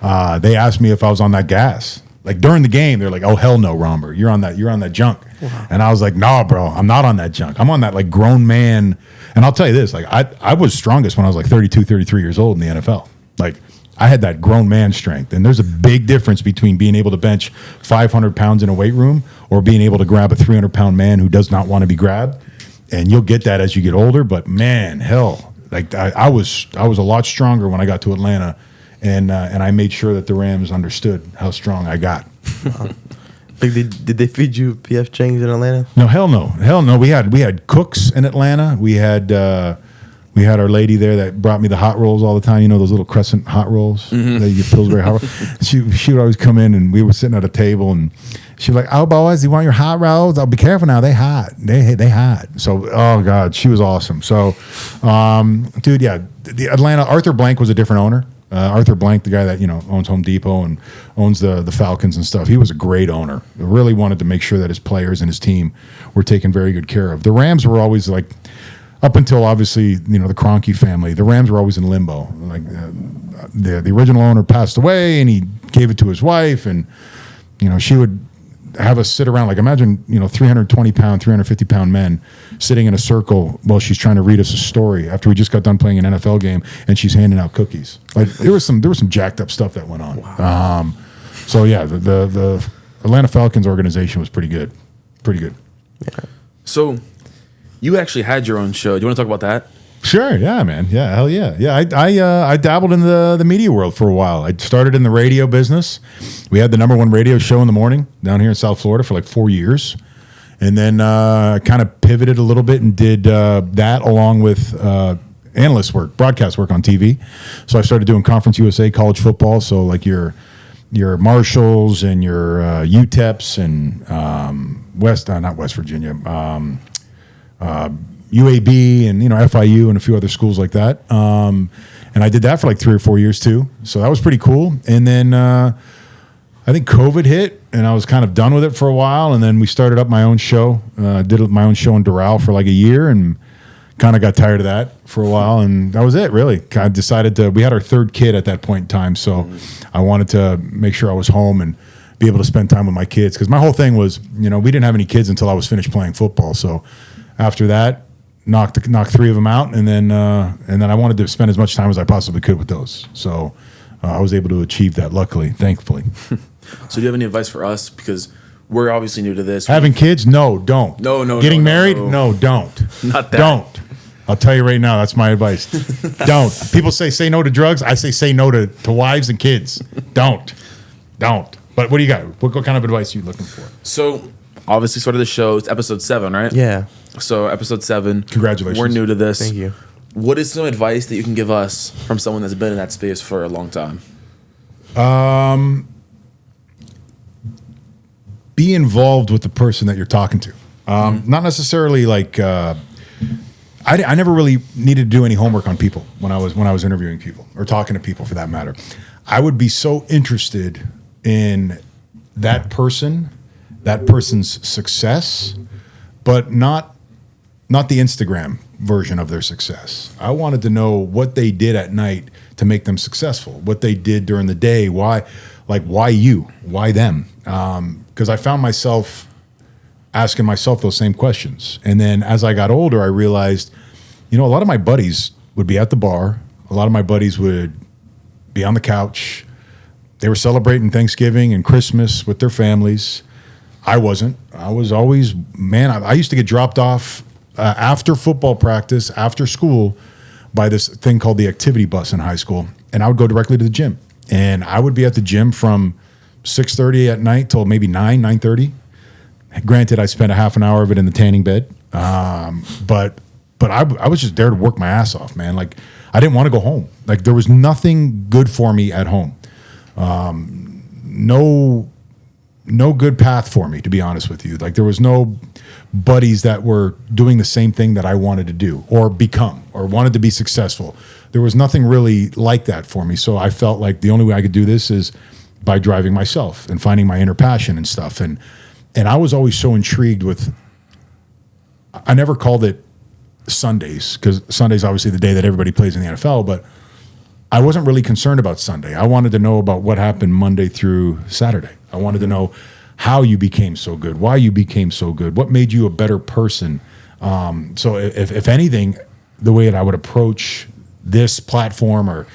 They asked me if I was on that gas. Like during the game, they're like, "Oh hell no, Romberg, you're on that junk." Wow. And I was like, "Nah, bro, I'm not on that junk. I'm on that like grown man." And I'll tell you this, like I was strongest when I was like 32, 33 years old in the NFL. Like I had that grown man strength. And there's a big difference between being able to bench 500 pounds in a weight room or being able to grab a 300-pound man who does not want to be grabbed. And you'll get that as you get older. But man, hell, like I was a lot stronger when I got to Atlanta, and I made sure that the Rams understood how strong I got. Like did they feed you PF Chang's in Atlanta? No, hell no. We had cooks in Atlanta. We had our lady there that brought me the hot rolls all the time. You know those little crescent hot rolls that you get Pillsbury hot rolls. She would always come in, and we were sitting at a table, and she was like, "Oh, boys, you want your hot rolls? Oh, be careful now. They hot. They hot." So, oh god, she was awesome. So, dude, yeah, the Atlanta. Arthur Blank was a different owner. Arthur Blank, the guy that owns Home Depot and owns the Falcons and stuff. He was a great owner. Really wanted to make sure that his players and his team were taken very good care of. The Rams were always like, up until obviously the Kroenke family, the Rams were always in limbo. Like the original owner passed away, and he gave it to his wife, and she would have us sit around, like imagine 320-pound, 350-pound men sitting in a circle while she's trying to read us a story after we just got done playing an NFL game, and she's handing out cookies. Like there was some jacked up stuff that went on. Wow. So yeah, the Atlanta Falcons organization was pretty good. Yeah. So you actually had your own show. Do you want to talk about that? Sure, yeah, man. Yeah, hell yeah. Yeah, I dabbled in the media world for a while. I started in the radio business. We had the #1 radio show in the morning down here in South Florida for like 4 years. And then kind of pivoted a little bit and did that along with analyst work, broadcast work on TV. So I started doing Conference USA college football. So like your Marshalls and your UTEPs and not West Virginia, UAB and FIU and a few other schools like that. And I did that for like 3 or 4 years too. So that was pretty cool. And then I think COVID hit, and I was kind of done with it for a while. And then we started up my own show. Did my own show in Doral for like a year, and kind of got tired of that for a while, and that was it, really. I decided we had our third kid at that point in time, so I wanted to make sure I was home and be able to spend time with my kids, because my whole thing was, we didn't have any kids until I was finished playing football. So after that, knocked 3 of them out, and then I wanted to spend as much time as I possibly could with those. So I was able to achieve that, luckily, thankfully. So do you have any advice for us? Because we're obviously new to this. Having kids? No, don't. No. Getting married? No, don't. Not that. Don't. I'll tell you right now, that's my advice. Don't. People say no to drugs. I say no to wives and kids. Don't. But what do you got? What kind of advice are you looking for? So obviously started the show. It's episode 7, right? Yeah. So episode 7. Congratulations. We're new to this. Thank you. What is some advice that you can give us from someone that's been in that space for a long time? Be involved with the person that you're talking to. Not necessarily like I never really needed to do any homework on people when I was interviewing people or talking to people, for that matter. I would be so interested in that person's success, but not the Instagram version of their success. I wanted to know what they did at night to make them successful, what they did during the day, why you, why them? Because I found myself asking myself those same questions. And then as I got older, I realized, a lot of my buddies would be at the bar. A lot of my buddies would be on the couch. They were celebrating Thanksgiving and Christmas with their families. I wasn't. I was always, I used to get dropped off after football practice, after school, by this thing called the activity bus in high school. And I would go directly to the gym. And I would be at the gym from 6:30 at night till maybe 9:30. Granted, I spent a half an hour of it in the tanning bed. But I was just there to work my ass off, man. Like, I didn't want to go home. Like, there was nothing good for me at home. No good path for me, to be honest with you. Like, there was no buddies that were doing the same thing that I wanted to do or become or wanted to be successful. There was nothing really like that for me. So I felt like the only way I could do this is by driving myself and finding my inner passion and stuff. And I was always so intrigued with, I never called it Sundays, because Sunday's obviously the day that everybody plays in the NFL, but I wasn't really concerned about Sunday. I wanted to know about what happened Monday through Saturday. I wanted to know how you became so good, why you became so good, what made you a better person. So if anything, the way that I would approach this platform or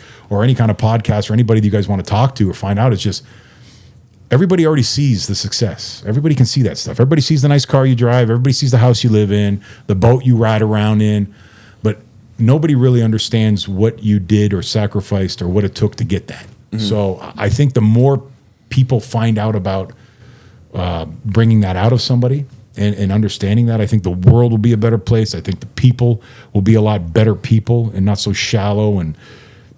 any kind of podcast or anybody that you guys want to talk to or find out, it's just, everybody already sees the success. Everybody can see that stuff. Everybody sees the nice car you drive. Everybody sees the house you live in, the boat you ride around in. But nobody really understands what you did or sacrificed or what it took to get that. Mm-hmm. So I think the more people find out about bringing that out of somebody and understanding that, I think the world will be a better place. I think the people will be a lot better people and not so shallow and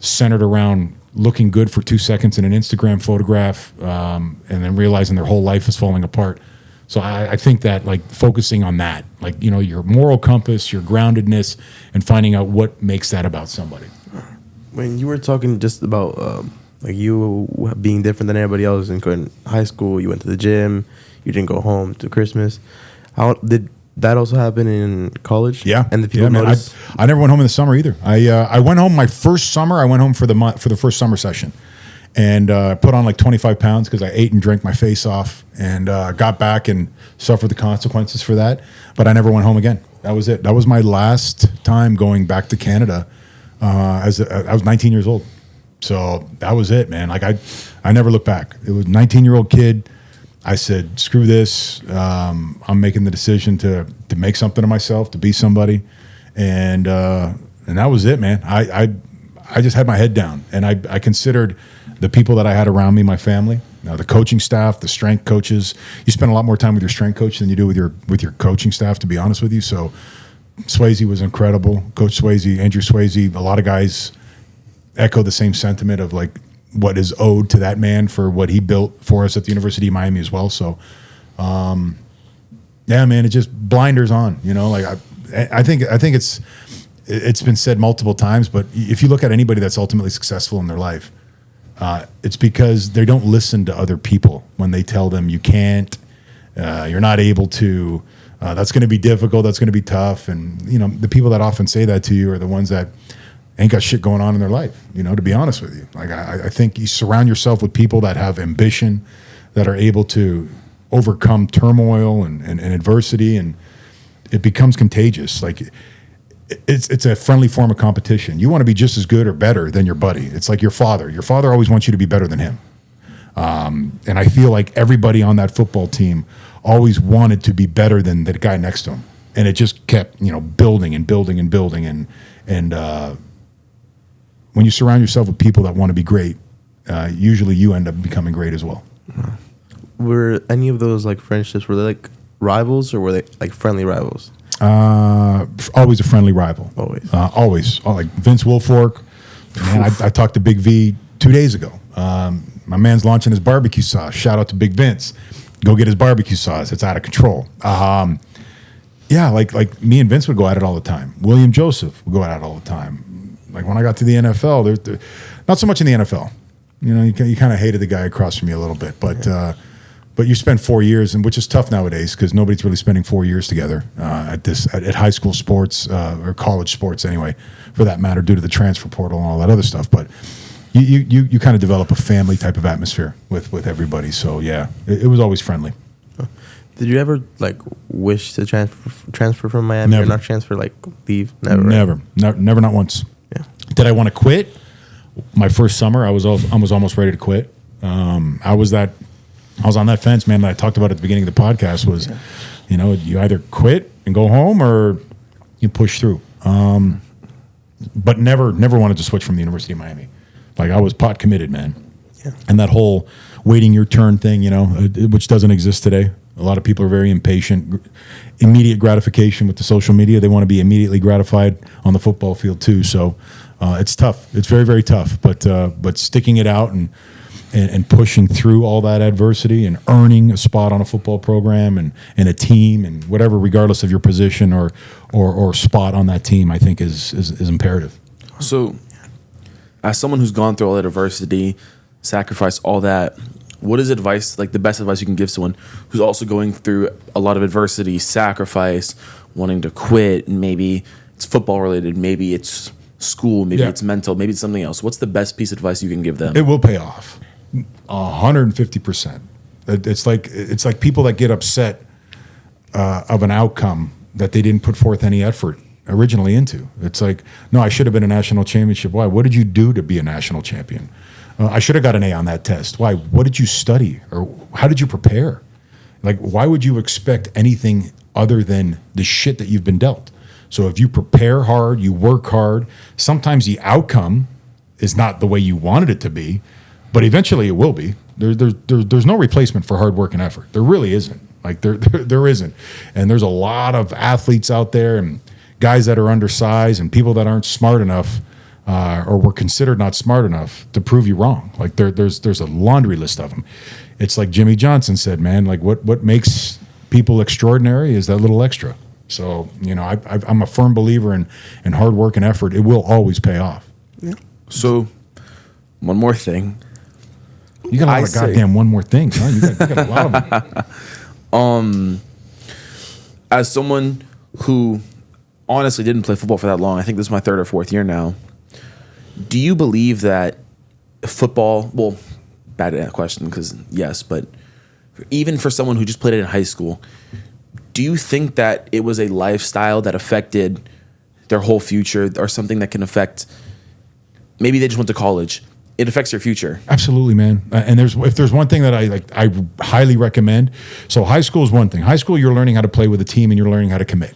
centered around looking good for 2 seconds in an Instagram photograph, and then realizing their whole life is falling apart. So I think that, like, focusing on that, like, your moral compass, your groundedness, and finding out what makes that about somebody. When you were talking just about like you being different than everybody else in high school, you went to the gym, you didn't go home to Christmas. How did that also happen in college? Yeah, and the people noticed. I never went home in the summer either. I went home my first summer. I went home for the first summer session, and put on like 25 pounds because I ate and drank my face off, and got back and suffered the consequences for that. But I never went home again. That was it. That was my last time going back to Canada. I was 19 years old, so that was it, man. Like, I never looked back. It was a 19-year-old kid. I said, screw this. I'm making the decision to make something of myself, to be somebody. And that was it, man. I just had my head down, and I considered the people that I had around me, my family, the coaching staff, the strength coaches. You spend a lot more time with your strength coach than you do with your coaching staff, to be honest with you. So Swayze was incredible. Coach Swayze, Andrew Swayze, a lot of guys echo the same sentiment of, like, what is owed to that man for what he built for us at the University of Miami as well. So, yeah, man, it just blinders on, like I think it's been said multiple times, but if you look at anybody that's ultimately successful in their life, it's because they don't listen to other people when they tell them you can't, you're not able to, That's going to be difficult. That's going to be tough. And, the people that often say that to you are the ones that ain't got shit going on in their life, to be honest with you. Like, I think you surround yourself with people that have ambition, that are able to overcome turmoil and adversity, and it becomes contagious. Like, it's a friendly form of competition. You want to be just as good or better than your buddy. It's like your father. Your father always wants you to be better than him. And I feel like everybody on that football team always wanted to be better than the guy next to him. And it just kept, building and building and building. And when you surround yourself with people that want to be great, usually you end up becoming great as well. Were any of those like friendships, were they like rivals or were they like friendly rivals? Always a friendly rival. Always. Always. Like Vince Wilfork. Man, I talked to Big V 2 days ago. My man's launching his barbecue sauce. Shout out to Big Vince. Go get his barbecue sauce. It's out of control. Yeah, like me and Vince would go at it all the time. William Joseph would go at it all the time. Like when I got to the NFL, there not so much in the NFL. You kind of hated the guy across from you a little bit, but you spend 4 years, and which is tough nowadays because nobody's really spending 4 years together at high school sports or college sports anyway, for that matter, due to the transfer portal and all that other stuff. But you kind of develop a family type of atmosphere with everybody. So yeah, it was always friendly. Did you ever like wish to transfer from Miami Never. or not transfer, like leave? Never. Right? Never, not once. Yeah. Did I want to quit? My first summer, I was almost ready to quit. I was on that fence, man, that I talked about at the beginning of the podcast. Was, you either quit and go home or you push through. But never wanted to switch from the University of Miami. Like I was pot committed, man. Yeah. And that whole waiting your turn thing, which doesn't exist today. A lot of people are very impatient, immediate gratification with the social media. They want to be immediately gratified on the football field too. So it's tough. It's very, very tough. But sticking it out and pushing through all that adversity and earning a spot on a football program and a team and whatever, regardless of your position or spot on that team, I think is imperative. So, as someone who's gone through all that adversity, sacrificed all that, what is advice, like the best advice you can give someone who's also going through a lot of adversity, sacrifice, wanting to quit, and maybe it's football related, maybe it's school, maybe it's mental, maybe it's something else? What's the best piece of advice you can give them? It will pay off, 150%. It's like people that get upset of an outcome that they didn't put forth any effort originally into. It's like, no, I should have been a national championship. Why? What did you do to be a national champion? I should have got an A on that test. Why? What did you study? Or how did you prepare? Like, why would you expect anything other than the shit that you've been dealt? So if you prepare hard, you work hard, sometimes the outcome is not the way you wanted it to be, but eventually it will be. There's no replacement for hard work and effort. There really isn't. Like there isn't. And there's a lot of athletes out there and guys that are undersized and people that aren't smart enough or were considered not smart enough to prove you wrong. Like there's a laundry list of them. It's like Jimmy Johnson said, man, like what makes people extraordinary is that little extra. So, I'm a firm believer in hard work and effort. It will always pay off. Yeah. So, one more thing. You got a lot of goddamn one more things, huh? You got a lot of them. As someone who honestly didn't play football for that long, I think this is my third or fourth year now. Do you believe that football, well, bad question because yes, but even for someone who just played it in high school, do you think that it was a lifestyle that affected their whole future or something that can affect, maybe they just went to college, it affects your future? Absolutely, man. And if there's one thing that I highly recommend. So high school is one thing. High school, you're learning how to play with a team and you're learning how to commit.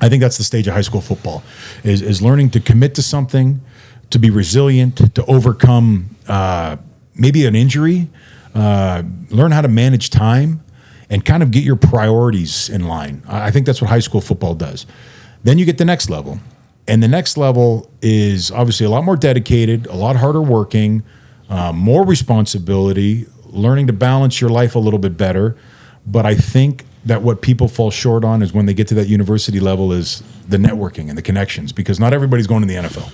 I think that's the stage of high school football is learning to commit to something, to be resilient, to overcome maybe an injury, learn how to manage time, and kind of get your priorities in line. I think that's what high school football does. Then you get the next level. And the next level is obviously a lot more dedicated, a lot harder working, more responsibility, learning to balance your life a little bit better. But I think that what people fall short on is when they get to that university level is the networking and the connections, because not everybody's going to the NFL.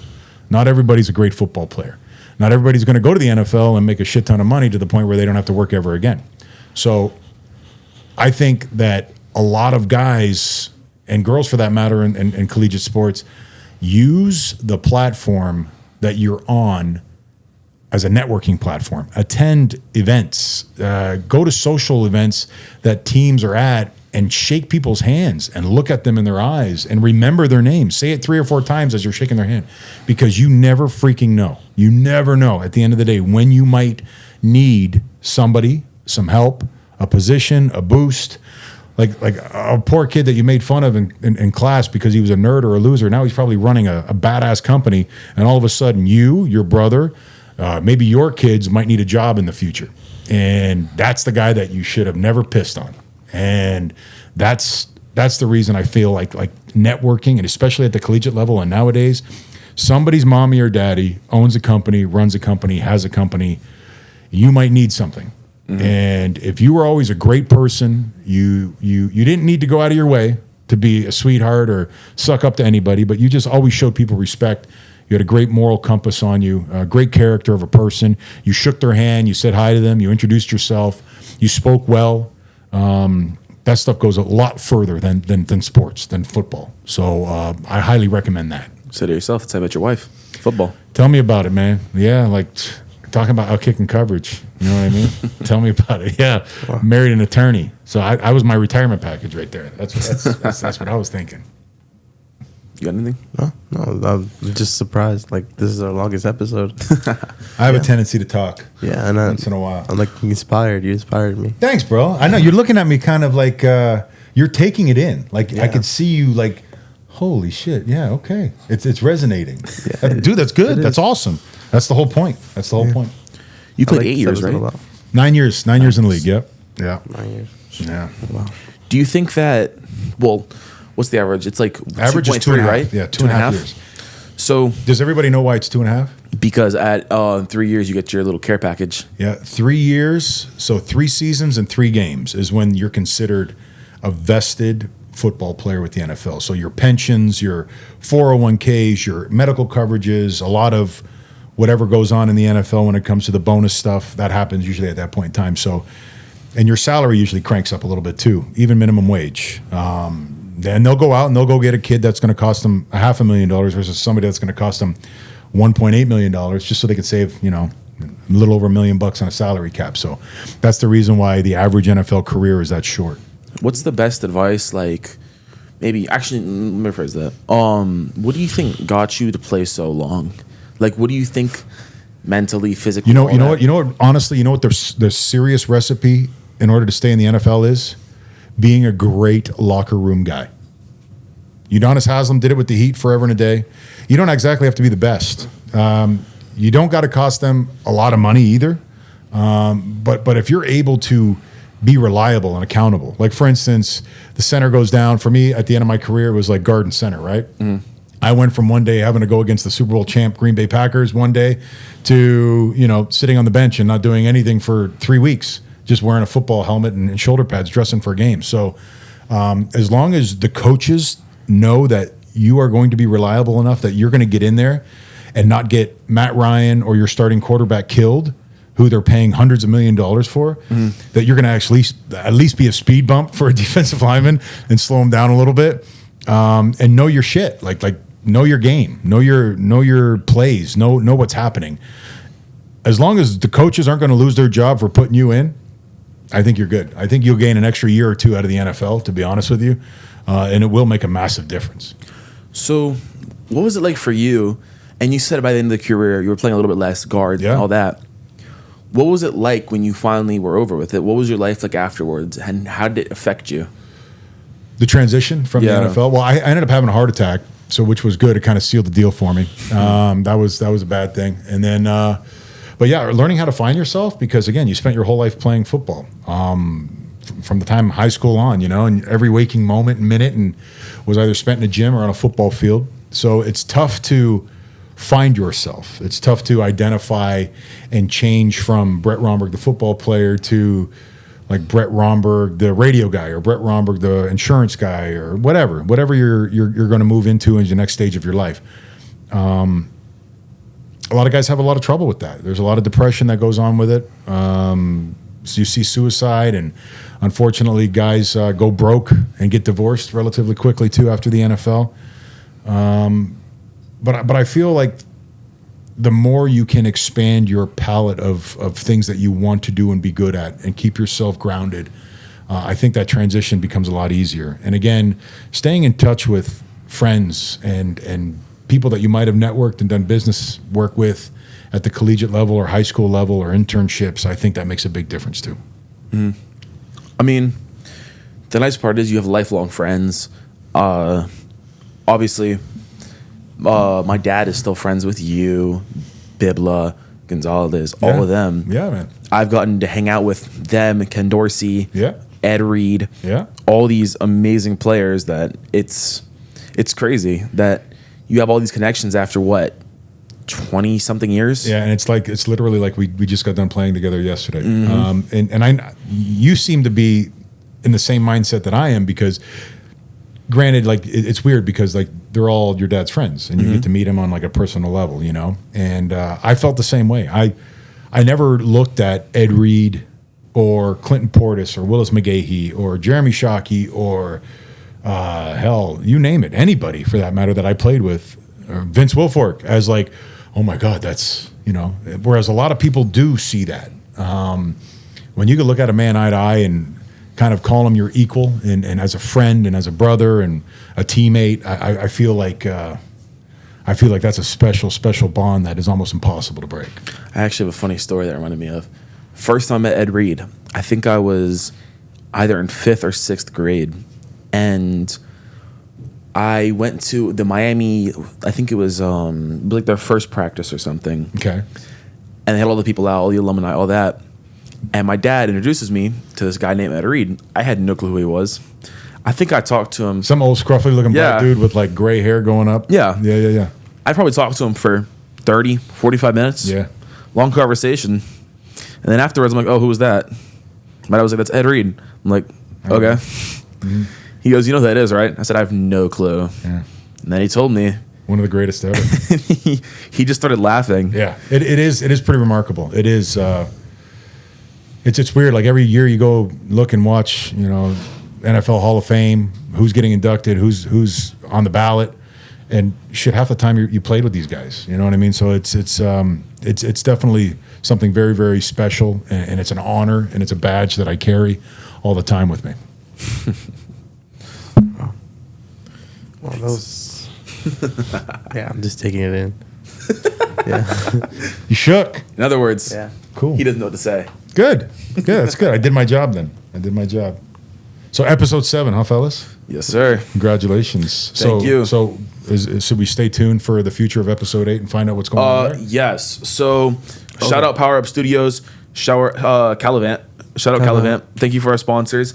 Not everybody's a great football player. Not everybody's going to go to the NFL and make a shit ton of money to the point where they don't have to work ever again. So I think that a lot of guys and girls, for that matter, in collegiate sports, use the platform that you're on as a networking platform. Attend events, go to social events that teams are at, and shake people's hands and look at them in their eyes and remember their names. Say it 3 or 4 times as you're shaking their hand, because you never freaking know. You never know at the end of the day when you might need somebody, some help, a position, a boost. Like a poor kid that you made fun of in class because he was a nerd or a loser. Now he's probably running a badass company, and all of a sudden you, your brother, maybe your kids might need a job in the future. And that's the guy that you should have never pissed on. And that's the reason I feel like networking, and especially at the collegiate level and nowadays, somebody's mommy or daddy owns a company, runs a company, has a company. You might need something. And if you were always a great person, you didn't need to go out of your way to be a sweetheart or suck up to anybody, but you just always showed people respect. You had a great moral compass on you, a great character of a person. You shook their hand, you said hi to them, you introduced yourself, you spoke well. That stuff goes a lot further than sports, than football. So I highly recommend that. Say to yourself, it's how I met your wife. Football. Tell me about it, man. Yeah, like talking about out-kicking coverage. You know what I mean? Tell me about it. Yeah, wow. Married an attorney. So I was my retirement package right there. That's what I was thinking. You got anything? No, I'm just surprised. Like, this is our longest episode. I have a tendency to talk. Yeah, and once in a while. I'm like inspired. You inspired me. Thanks, bro. I know you're looking at me kind of like you're taking it in. Like I could see you like, holy shit. Yeah, okay. It's resonating. Yeah, dude, that's good. That's awesome. That's the whole point. You played 8 years, right? 9 years. 9 years in the league. Yep. Yeah. 9 years. Yeah. Wow. Do you think that? Well, what's the average? It's like average is 2.5, right? Yeah, 2.5 years. So does everybody know why it's 2.5? Because at 3 years you get your little care package. Yeah, 3 years. So 3 seasons and 3 games is when you're considered a vested football player with the NFL. So your pensions, your 401ks, your medical coverages, a lot of whatever goes on in the NFL when it comes to the bonus stuff, that happens usually at that point in time. So, and your salary usually cranks up a little bit too, even minimum wage. Then they'll go out and they'll go get a kid that's going to cost them $500,000 versus somebody that's going to cost them $1.8 million just so they could save, a little over $1 million on a salary cap. So that's the reason why the average NFL career is that short. What's the best advice? Like, maybe actually, let me rephrase that. What do you think got you to play so long? Like, what do you think mentally, physically? Honestly, you know what the serious recipe in order to stay in the NFL is? Being a great locker room guy. Udonis Haslem did it with the Heat forever and a day. You don't exactly have to be the best. You don't got to cost them a lot of money either. But if you're able to be reliable and accountable, like for instance, the center goes down. For me, at the end of my career, it was like guard and center, right? Mm-hmm. I went from one day having to go against the Super Bowl champ Green Bay Packers one day to, sitting on the bench and not doing anything for 3 weeks, just wearing a football helmet and shoulder pads, dressing for a game. So as long as the coaches know that you are going to be reliable enough that you're going to get in there and not get Matt Ryan or your starting quarterback killed, who they're paying hundreds of $millions for, that you're going to at least be a speed bump for a defensive lineman and slow him down a little bit, and know your shit. Like know your game, know your plays, know what's happening. As long as the coaches aren't going to lose their job for putting you in, I think you're good. I think you'll gain an extra year or two out of the NFL, to be honest with you, and it will make a massive difference. So what was it like for you? And you said by the end of the career, you were playing a little bit less guard and all that. What was it like when you finally were over with it? What was your life like afterwards, and how did it affect you? The transition from the NFL? Well, I ended up having a heart attack, which was good. It kind of sealed the deal for me. That was a bad thing. And then, but yeah, learning how to find yourself, because again, you spent your whole life playing football from the time high school on, and every waking moment and minute and was either spent in a gym or on a football field. So it's tough to find yourself. It's tough to identify and change from Brett Romberg, the football player, to like Brett Romberg, the radio guy, or Brett Romberg, the insurance guy, or whatever you're going to move into in the next stage of your life. A lot of guys have a lot of trouble with that. There's a lot of depression that goes on with it. you see suicide, and unfortunately, guys go broke and get divorced relatively quickly too after the NFL. But I feel like the more you can expand your palette of things that you want to do and be good at, and keep yourself grounded, I think that transition becomes a lot easier. And again, staying in touch with friends and people that you might have networked and done business work with at the collegiate level or high school level or internships, I think that makes a big difference too. I mean, the nice part is you have lifelong friends. Obviously, my dad is still friends with you, Bibla, Gonzalez, all of them. Yeah, man. I've gotten to hang out with them, Ken Dorsey, Yeah. Ed Reed, all these amazing players that it's crazy that you have all these connections after what, 20 something years? Yeah, and it's literally like we just got done playing together yesterday. And you seem to be in the same mindset that I am, because granted, like it's weird because like they're all your dad's friends and you get to meet him on like a personal level, you know? And I felt the same way. I never looked at Ed Reed or Clinton Portis or Willis McGahee or Jeremy Shockey or hell, you name it, anybody for that matter that I played with, or Vince Wilfork, as like, oh my God, that's, you know, whereas a lot of people do see that. When you can look at a man eye to eye and kind of call him your equal and as a friend and as a brother and a teammate, I feel like that's a special bond that is almost impossible to break. I actually have a funny story that reminded me of. First time I met Ed Reed, I think I was either in 5th or 6th grade. And I went to the Miami, I think it was like their first practice or something. Okay. And they had all the people out, all the alumni, all that. And my dad introduces me to this guy named Ed Reed. I had no clue who he was. I think I talked to him. Some old scruffy looking black dude with like gray hair going up. Yeah. Yeah. I probably talked to him for 30, 45 minutes. Yeah. Long conversation. And then afterwards, I'm like, oh, who was that? My dad was like, that's Ed Reed. I'm like, okay. Mm-hmm. He goes, you know who that is, right? I said, I have no clue. Yeah. And then he told me. One of the greatest ever. he just started laughing. Yeah. It is pretty remarkable. It is. It's weird. Like every year you go look and watch, you know, NFL Hall of Fame, who's getting inducted, who's on the ballot, and shit. Half the time you played with these guys. You know what I mean? So it's definitely something very, very special, and it's an honor, and it's a badge that I carry all the time with me. Well, those. Yeah, I'm just taking it in. Yeah. You shook. In other words, Yeah. Cool. He doesn't know what to say. Good. That's good. I did my job then. So episode 7, huh, fellas? Yes, sir. Congratulations. Thank you. So should we stay tuned for the future of episode 8 and find out what's going on there? Yes. So shout out Power Up Studios, Calavant. Shout out Calavant. Thank you for our sponsors.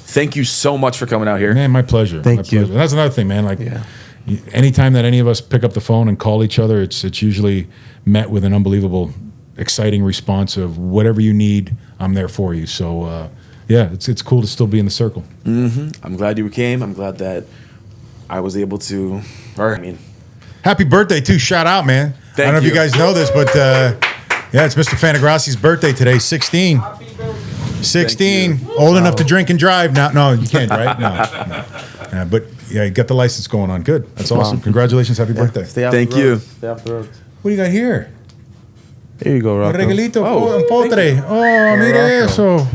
Thank you so much for coming out here. Man, my pleasure. Thank you. That's another thing, man. Like, anytime that any of us pick up the phone and call each other, it's usually met with an unbelievable, exciting response of whatever you need, I'm there for you. So, it's cool to still be in the circle. Mm-hmm. I'm glad you came. I'm glad that I was able to. Happy birthday too! Shout out, man. I don't know if you guys know this, but it's Mr. Fantagrassi's birthday today. 16. 16. Old enough to drink and drive now. No, you can't, right? No. But yeah, you got the license going on. Good. That's awesome. Congratulations. Happy birthday. Thank you. Stay off the road. What do you got here? Here you go, Rocco. Un regalito, un potre. Oh, mire eso.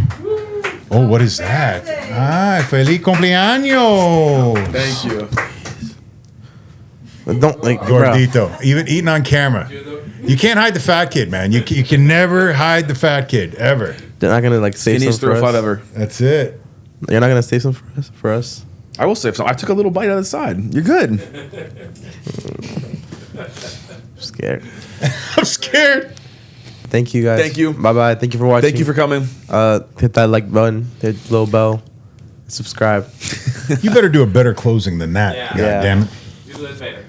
Oh, what is that? Ah, feliz cumpleaños. Thank you. But don't Gordito. Even eating on camera. You can't hide the fat kid, man. You can never hide the fat kid, ever. They're not gonna save some for us. Ever. That's it. You're not gonna save some for us. I will save some. I took a little bite out of the side. You're good. I'm scared. I'm scared. Thank you guys. Thank you. Bye bye. Thank you for watching. Thank you for coming. Hit that like button. Hit the little bell. Subscribe. You better do a better closing than that. Yeah. God Yeah. damn it. You do this later.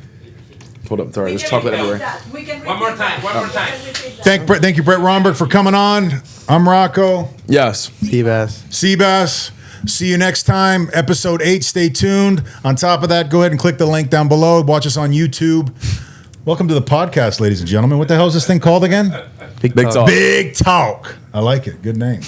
Hold up. Sorry. There's chocolate everywhere. One more time. Thank you, Brett Romberg, for coming on. I'm Rocco. Yes. Sebass. See you next time. Episode 8. Stay tuned. On top of that, go ahead and click the link down below. Watch us on YouTube. Welcome to the podcast, ladies and gentlemen. What the hell is this thing called again? Big Big talk. talk. Big Talk. I like it. Good name.